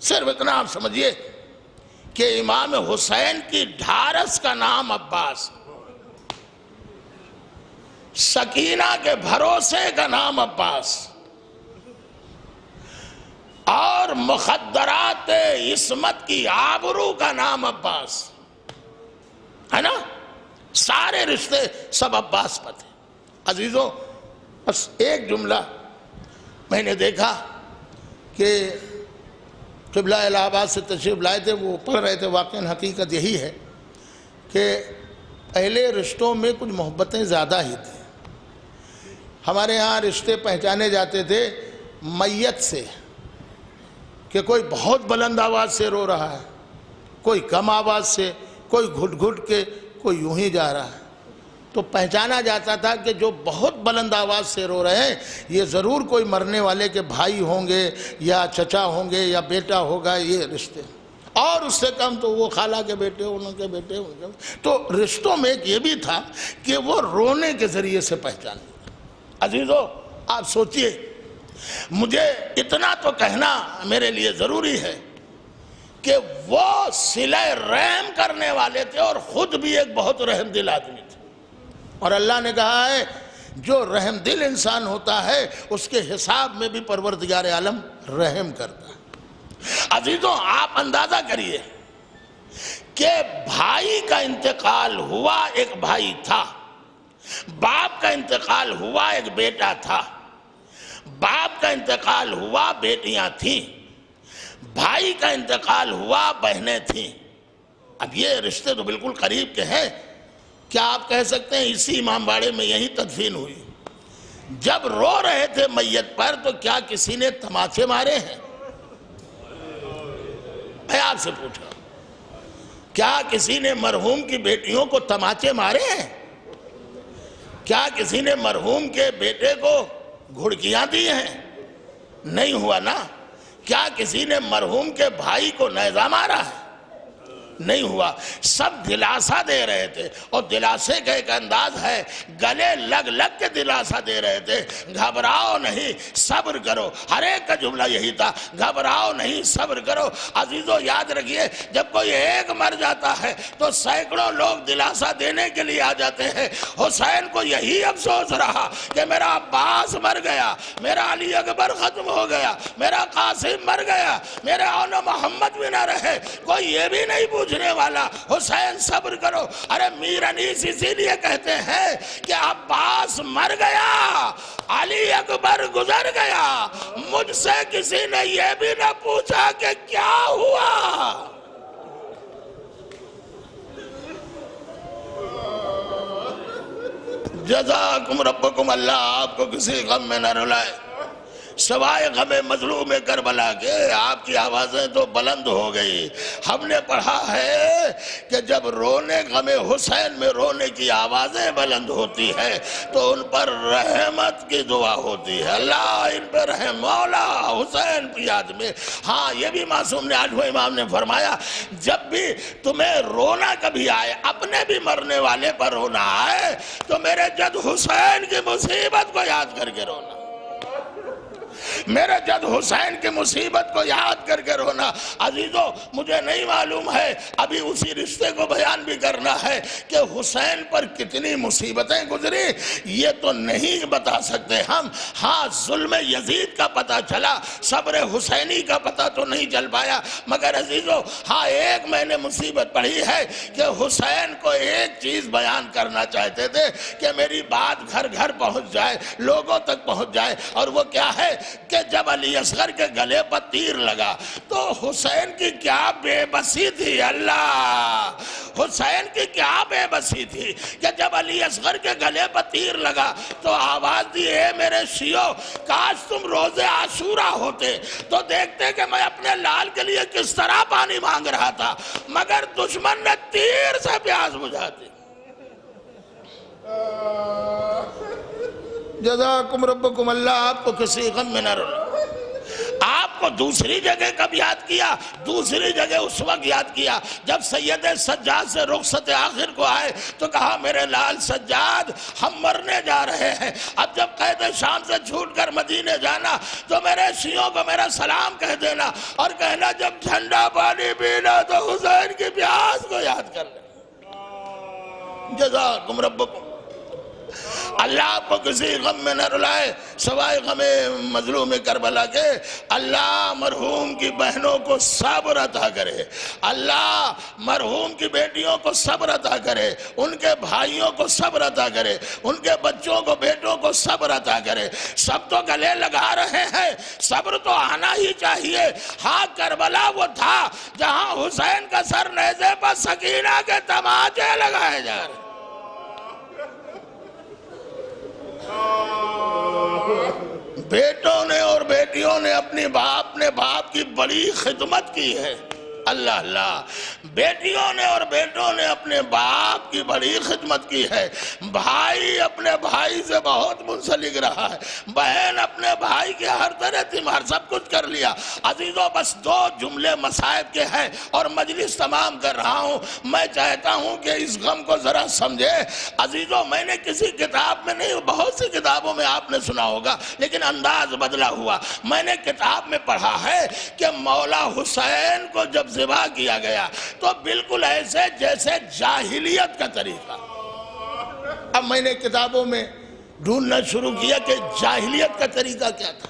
صرف اتنا آپ سمجھیے کہ امام حسین کی ڈھارس کا نام عباس، سکینہ کے بھروسے کا نام عباس، اور مخدرات عصمت کی آبرو کا نام عباس، ہے نا؟ سارے رشتے سب عباس پر تھے۔ عزیزو بس ایک جملہ میں نے دیکھا کہ قبلہ الہ آباد سے تشریف لائے تھے، وہ پڑھ رہے تھے، واقعاً حقیقت یہی ہے کہ پہلے رشتوں میں کچھ محبتیں زیادہ ہی تھیں۔ ہمارے ہاں رشتے پہچانے جاتے تھے میت سے، کہ کوئی بہت بلند آواز سے رو رہا ہے، کوئی کم آواز سے، کوئی گھٹ گھٹ کے، کوئی یوں ہی جا رہا ہے، تو پہچانا جاتا تھا کہ جو بہت بلند آواز سے رو رہے ہیں یہ ضرور کوئی مرنے والے کے بھائی ہوں گے یا چچا ہوں گے یا بیٹا ہوگا، یہ رشتے۔ اور اس سے کم تو وہ خالہ کے بیٹے، ان کے بیٹے، تو رشتوں میں ایک یہ بھی تھا کہ وہ رونے کے ذریعے سے پہچان لیا۔ عزیزو آپ سوچئے، مجھے اتنا تو کہنا میرے لیے ضروری ہے کہ وہ صلہ رحم کرنے والے تھے اور خود بھی ایک بہت رحم دل آدمی تھے، اور اللہ نے کہا ہے جو رحم دل انسان ہوتا ہے اس کے حساب میں بھی پروردگار عالم رحم کرتا ہے۔ عزیزوں آپ اندازہ کریے کہ بھائی کا انتقال ہوا، ایک بھائی تھا، باپ کا انتقال ہوا، ایک بیٹا تھا، باپ کا انتقال ہوا، بیٹیاں تھیں، بھائی کا انتقال ہوا، بہنیں تھیں۔ اب یہ رشتے تو بالکل قریب کے ہیں۔ کیا آپ کہہ سکتے ہیں اسی امام باڑے میں یہی تدفین ہوئی؟ جب رو رہے تھے میت پر تو کیا کسی نے تماچے مارے ہیں؟ میں آپ سے پوچھا، کیا کسی نے مرحوم کی بیٹیوں کو تماچے مارے ہیں؟ کیا کسی نے مرحوم کے بیٹے کو گھڑکیاں دی ہیں؟ نہیں ہوا نا۔ کیا کسی نے مرحوم کے بھائی کو نیزہ مارا ہے؟ نہیں ہوا۔ سب دلاسا دے رہے تھے، اور دلاسے کا ایک انداز ہے، گلے لگ لگ کے دلاسا دے رہے تھے، گھبراؤ نہیں، صبر کرو۔ ہر ایک کا جملہ یہی تھا، گھبراؤ نہیں، صبر کرو۔ عزیزو یاد رکھیے، جب کوئی ایک مر جاتا ہے تو سینکڑوں لوگ دلاسا دینے کے لیے آ جاتے ہیں۔ حسین کو یہی افسوس رہا کہ میرا عباس مر گیا، میرا علی اکبر ختم ہو گیا، میرا قاسم مر گیا، میرے اون محمد بھی نہ رہے، کوئی یہ بھی نہیں پوچھنے والا۔ حسین صبر کرو۔ ارے میر انیس اسی لیے کہتے ہیں کہ عباس مر گیا، علی اکبر گزر گیا، مجھ سے کسی نے یہ بھی نہ پوچھا کہ کیا ہوا۔ جزاکم ربکم، اللہ آپ کو کسی غم میں نہ رلائے، سوائے غم مظلوم کربلا کے۔ آپ کی آوازیں تو بلند ہو گئی۔ ہم نے پڑھا ہے کہ جب رونے غم حسین میں رونے کی آوازیں بلند ہوتی ہے تو ان پر رحمت کی دعا ہوتی ہے، اللہ ان پر رحم، مولا حسین کی یاد میں۔ ہاں یہ بھی معصوم نے، آٹھویں امام نے فرمایا، جب بھی تمہیں رونا کبھی آئے، اپنے بھی مرنے والے پر رونا آئے، تو میرے جد حسین کی مصیبت کو یاد کر کے رونا، میرے جد حسین کی مصیبت کو یاد کر کے رونا۔ عزیزو مجھے نہیں معلوم ہے، ابھی اسی رشتے کو بیان بھی کرنا ہے کہ حسین پر کتنی مصیبتیں گزری، یہ تو نہیں بتا سکتے ہم۔ ہاں ظلم یزید کا پتہ چلا، صبر حسینی کا پتہ تو نہیں چل پایا، مگر عزیزو ہاں ایک میں نے مصیبت پڑھی ہے کہ حسین کو ایک چیز بیان کرنا چاہتے تھے کہ میری بات گھر گھر پہنچ جائے، لوگوں تک پہنچ جائے، اور وہ کیا ہے کہ جب علی اصغر کے گلے پر تیر لگا تو حسین کی کیا بے بسی تھی، اللہ حسین کی کیا بے بسی تھی کہ جب علی اصغر کے گلے پر تیر لگا تو آواز دی، اے میرے شیعو کاش تم روز عاشورہ ہوتے تو دیکھتے کہ میں اپنے لال کے لیے کس طرح پانی مانگ رہا تھا، مگر دشمن نے تیر سے پیاس بجھا دی۔ جزاکم ربکم، اللہ آپ کو کسی غم میں نہ رلائے۔ آپ کو دوسری جگہ کب یاد کیا؟ دوسری جگہ اس وقت یاد کیا جب سید سجاد سے رخصت آخر کو آئے تو کہا میرے لال سجاد ہم مرنے جا رہے ہیں، اب جب قید شام سے چھوٹ کر مدینے جانا تو میرے شیعوں کو میرا سلام کہہ دینا، اور کہنا جب ٹھنڈا پانی پینا تو حسین کی پیاس کو یاد کر لیں۔ جزاکم ربکم، اللہ آپ کو کسی غم میں نہ رلائے سوائے غم مظلوم کربلا کے۔ اللہ مرحوم کی بہنوں کو صبر عطا کرے، اللہ مرحوم کی بیٹیوں کو صبر عطا کرے، ان کے بھائیوں کو صبر عطا کرے، ان کے بچوں کو بیٹوں کو صبر عطا کرے۔ سب تو گلے لگا رہے ہیں، صبر تو آنا ہی چاہیے۔ ہاں کربلا وہ تھا جہاں حسین کا سر نیزے پر سکینہ کے تماچے لگائے جا رہے۔ بیٹوں نے اور بیٹیوں نے اپنے باپ کی بڑی خدمت کی ہے، اللہ اللہ، بیٹیوں نے اور بیٹوں نے اپنے باپ کی بڑی خدمت کی ہے۔ بھائی اپنے بھائی سے بہت منسلک رہا ہے، بہن اپنے بھائی کے ہر طرح تیمار سب کچھ کر لیا۔ عزیزوں بس دو جملے مصائب کے ہیں اور مجلس تمام کر رہا ہوں۔ میں چاہتا ہوں کہ اس غم کو ذرا سمجھے۔ عزیزوں میں نے کسی کتاب میں نہیں، بہت سی کتابوں میں آپ نے سنا ہوگا لیکن انداز بدلا ہوا۔ میں نے کتاب میں پڑھا ہے کہ مولا حسین کو جب ذبح کیا گیا تو بالکل ایسے جیسے جاہلیت کا طریقہ۔ اب میں نے کتابوں میں ڈھونڈنا شروع کیا کہ جاہلیت کا طریقہ کیا تھا۔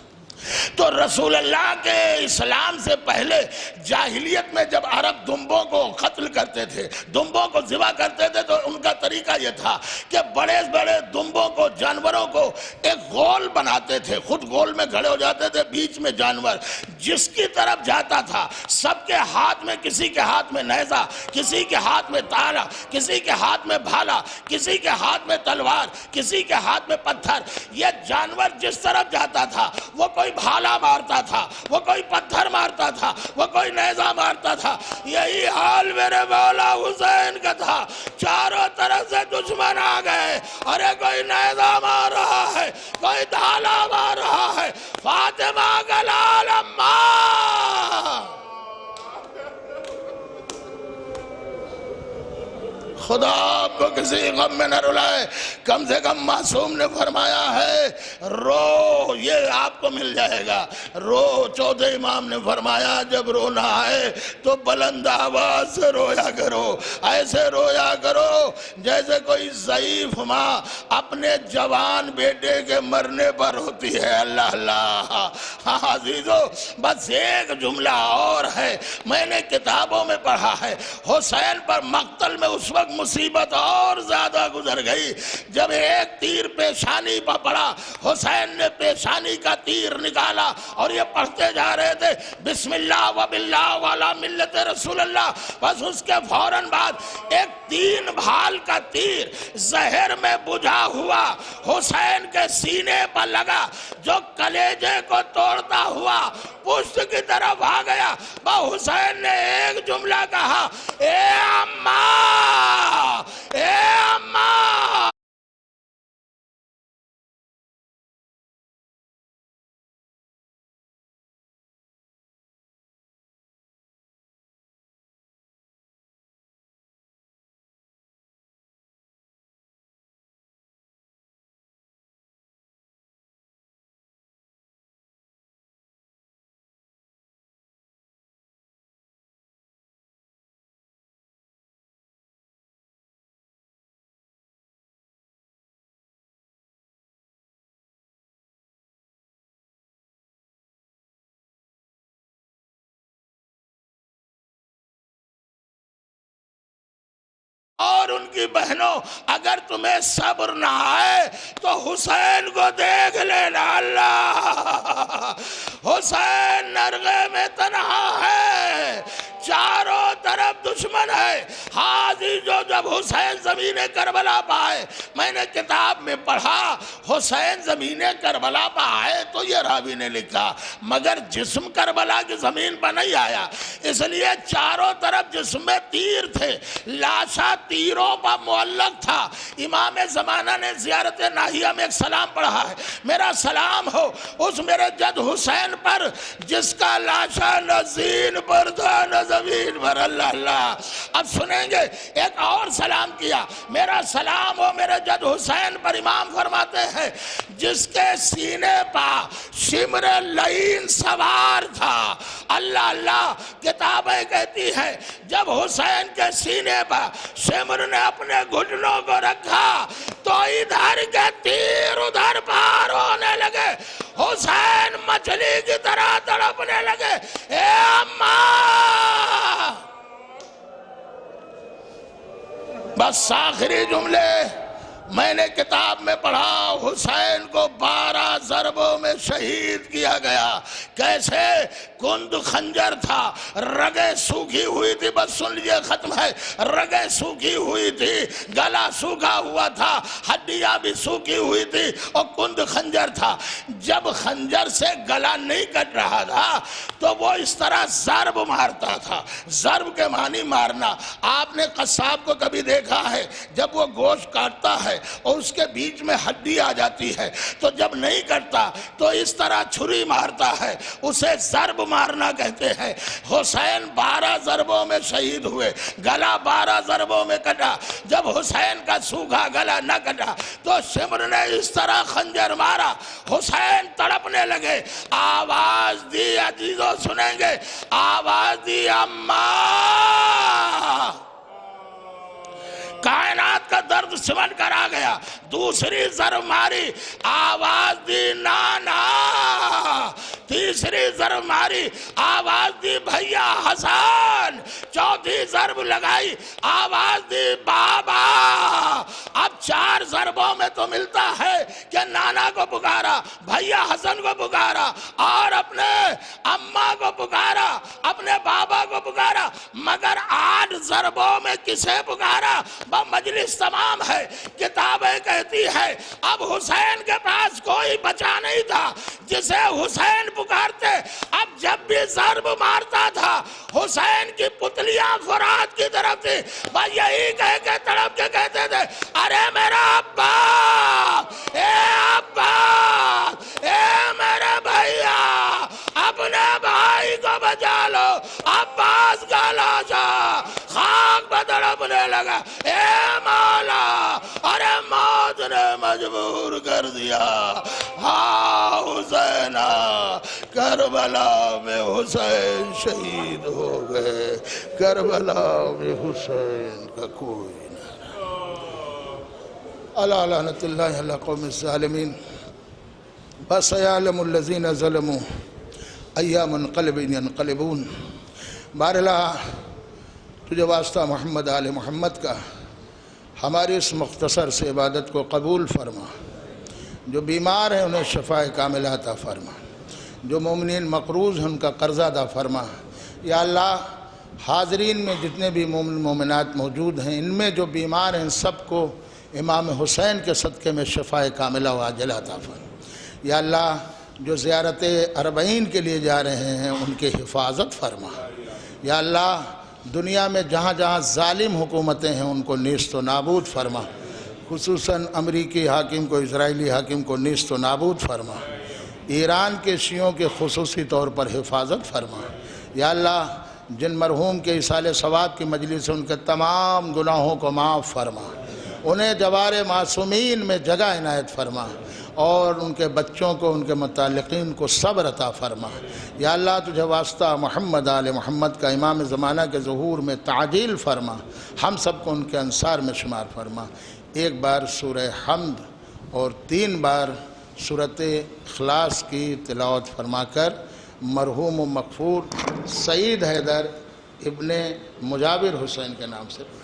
تو رسول اللہ کے اسلام سے پہلے جاہلیت میں جب عرب دمبوں کو قتل کرتے تھے، دمبوں کو ذبح کرتے تھے، تو ان کا طریقہ یہ تھا کہ بڑے بڑے دمبوں کو، جانوروں کو ایک گول بناتے تھے، خود گول میں کھڑے ہو جاتے تھے، بیچ میں جانور جس کی طرف جاتا تھا سب کے ہاتھ میں، کسی کے ہاتھ میں نیزہ، کسی کے ہاتھ میں تالا، کسی کے ہاتھ میں بھالا، کسی کے ہاتھ میں تلوار، کسی کے ہاتھ میں پتھر۔ یہ جانور جس طرف جاتا تھا وہ کوئی بھالا مارتا تھا، وہ کوئی پتھر مارتا تھا، وہ کوئی نیزہ مارتا تھا۔ یہی حال میرے مولا حسین کا تھا، چاروں طرف سے دشمن آ گئے، ارے کوئی نیزہ مار رہا ہے، کوئی دھالا مار رہا ہے، فاطمہ کا لال اماں، خدا آپ کو کسی غم میں نہ رلائے۔ کم سے کم معصوم نے فرمایا ہے رو، یہ آپ کو مل جائے گا، رو۔ چوتھے امام نے فرمایا جب رونا آئے تو بلند آواز سے رویا کرو، ایسے رویا کرو جیسے کوئی ضعیف ماں اپنے جوان بیٹے کے مرنے پر ہوتی ہے۔ اللہ اللہ۔ ہاں عزیزو، بس ایک جملہ اور ہے، میں نے کتابوں میں پڑھا ہے، حسین پر مقتل میں اس وقت مصیبت اور زیادہ گزر گئی جب ایک تیر پیشانی پر پڑا، حسین نے پیشانی کا تیر نکالا اور یہ پڑھتے جا رہے تھے بسم اللہ و باللہ والا ملت رسول اللہ، بس اس کے فوراً بعد ایک 3 بھال کا تیر زہر میں بجھا ہوا حسین کے سینے پر لگا، جو کلیجے کو توڑتا ہوا پشت کی طرف آ گیا۔ حسین نے ایک جملہ کہا، اے اماں، اے اماں۔ اور ان کی بہنوں، اگر تمہیں صبر نہ آئے تو حسین کو دیکھ لینا۔ اللہ، حسین نرغے میں تنہا ہے، چاروں طرف دشمن ہے۔ حاضی جو جب حسین زمین کربلا پائے، میں نے کتاب میں پڑھا حسین زمین کربلا پائے تو یہ راوی نے لکھا، مگر جسم کربلا کی زمین پر نہیں آیا، اس لیے چاروں طرف جسم میں تیر تھے، لاشا تیروں پر معلق تھا۔ امام زمانہ نے زیارت ناہیہ میں ایک سلام پڑھا ہے، میرا سلام ہو اس میرے جد حسین پر جس کا لاشا نہ زین پر تھا نہ زمین پر۔ اللہ اللہ۔ اب سنیں گے ایک اور سلام کیا، میرا سلام ہو میرے جد حسین پر، امام فرماتے ہیں جس کے سینے پر شمر لعین سوار تھا۔ اللہ اللہ۔ کتابیں کہتی ہیں جب حسین کے سینے پر شمر نے اپنے گھٹنوں کو رکھا تو ادھر کے تیر ادھر پار ہونے لگے، حسین مچھلی کی طرح تڑپنے لگے۔ اے اماں، بس آخری جملے میں نے کتاب میں پڑھا، حسین کو 12 ضربوں میں شہید کیا گیا۔ کیسے؟ کند خنجر تھا، رگیں سوکھی ہوئی تھی، بس سن لیجئے ختم ہے، رگیں سوکھی ہوئی تھی، گلا سوکھا ہوا تھا، ہڈیاں بھی سوکھی ہوئی تھی، اور کند خنجر تھا۔ جب خنجر سے گلا نہیں کٹ رہا تھا تو وہ اس طرح ضرب مارتا تھا۔ ضرب کے معنی مارنا۔ آپ نے قصاب کو کبھی دیکھا ہے جب وہ گوشت کاٹتا ہے اور اس کے بیچ میں ہڈی آ جاتی ہے تو جب نہیں کٹتا تو اس طرح چھری مارتا ہے، اسے ضرب مارنا کہتے ہیں۔ حسین 12 ضربوں میں شہید ہوئے، گلا 12 ضربوں میں کٹا۔ جب حسین کا سوکھا گلا نہ کٹا تو شمر نے اس طرح خنجر مارا، حسین تڑپنے لگے، آواز دی، عزیزو سنیں گے، آواز دی اماں۔ کائنات کا درد سمٹ کر آ گیا، دوسری ضرب ماری، آواز دی نانا۔ تیسری ضرب ماری، آواز دی بھیا حسن، چوتھی ضرب لگائی، آواز دی بابا۔ اب 4 ضربوں میں تو ملتا ہے کہ نانا کو پکارا، بھیا حسن کو پکارا اور اپنے اماں کو پکارا، اپنے بابا کو پکارا، مگر 8 ضربوں میں کسے پکارا؟ مجلس تمام ہے، کتابیں کہتی ہے اب حسین کے پاس کوئی بچا نہیں تھا جسے حسین پکارتے۔ اب جب بھی ضرب مارتا تھا حسین کی پتلیاں فرات کی طرف تھی، بس یہی کہہ کے تڑپ کے کہتے تھے ارے میرا عباس، اے عباس، اے میرے بھیا، اپنے بھائی کو بچا لو۔ عباس کا لاشا خاک پہ تڑپنے لگا، اے مولا، ارے موت نے مجبور کر دیا۔ ہاں حسین، کربلا میں حسین شہید ہو گئے، کربلا میں حسین کا کوئی نہ۔ الا لعنت اللہ علی قوم الظالمین، فسيعلم الذين ظلموا أي منقلب ينقلبون۔ بارہا تجھے واسطہ محمد آل محمد کا ہماری اس مختصر سے عبادت کو قبول فرما۔ جو بیمار ہیں انہیں شفاء کاملہ عطا فرما، جو مومنین مقروض ہیں ان کا قرض ادا فرما۔ یا اللہ، حاضرین میں جتنے بھی مومن مومنات موجود ہیں ان میں جو بیمار ہیں سب کو امام حسین کے صدقے میں شفاء کاملہ و عاجلہ عطا فرما۔ یا اللہ، جو زیارت اربعین کے لیے جا رہے ہیں ان کی حفاظت فرما۔ یا اللہ، دنیا میں جہاں جہاں ظالم حکومتیں ہیں ان کو نیست و نابود فرما، خصوصاً امریکی حاکم کو، اسرائیلی حاکم کو نیست و نابود فرما۔ ایران کے شیعوں کے خصوصی طور پر حفاظت فرما۔ یا اللہ، جن مرحوم کے اصالِ ثواب کی مجلس سے ان کے تمام گناہوں کو معاف فرما، انہیں جوار معصومین میں جگہ عنایت فرما، اور ان کے بچوں کو، ان کے متعلقین کو صبر عطا فرما۔ یا اللہ، تجھے واسطہ محمد آل محمد کا امام زمانہ کے ظہور میں تعجیل فرما، ہم سب کو ان کے انصار میں شمار فرما۔ ایک بار سورہ حمد اور 3 بار سورۃ اخلاص کی تلاوت فرما کر مرحوم و مغفور سعید حیدر ابن مجابر حسین کے نام سے پڑھیں۔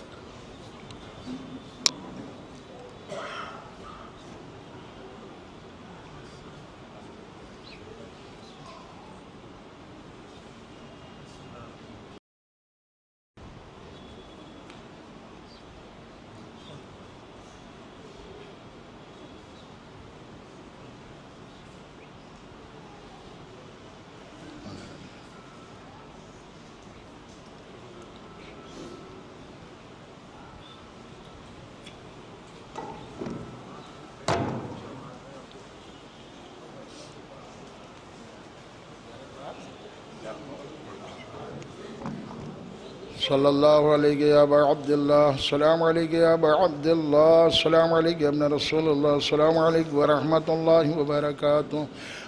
صلی اللہ علیہ یا ابا عبداللہ، السلام علیکم یا ابا عبداللہ، السلام علیکم ابن رسول اللہ، السلام علیکم ورحمۃ اللہ وبرکاتہ،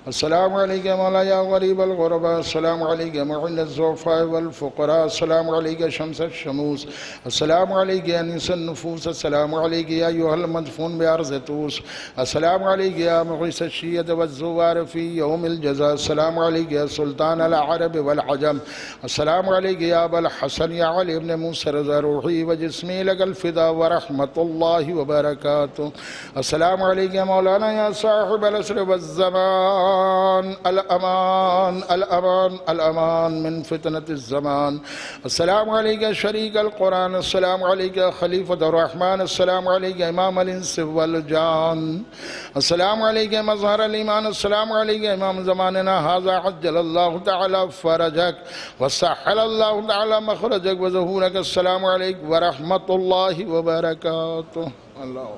السلام علیکم مولا یا غریب الغرباء، السلام علیکم معین الضعفاء والفقراء، السلام علیکم شمس الشموس، السلام علیکم انیس النفوس، السلام علیکم یا ایھا المدفون بارض طوس، السلام علیکم یا مغیث الشیعۃ والزوار فی یوم الجزاء، السلام علیکم یا سلطان العرب والعجم، السلام علیکم یا ابا الحسن یا علی ابن موسیٰ رضا روحی و جسمی لک الفدا ورحمۃ اللہ وبرکاتہ، السلام علیکم مولانا یا صاحب العصر والزمان، الامان الامان الامان من فتنة الزمان، السلام علیکم شریک القرآن، السلام علیکم خلیفۃ الرحمن، السلام علیکم امام الانس والجان، السلام علیکم مظہر الایمان، السلام علیکم امام زماننا ھذا عجل اللہ تعالی فرجک وسہل اللہ تعالی مخرجک وظہورک، السلام علیکم ورحمۃ اللہ وبرکاتہ۔ اللہ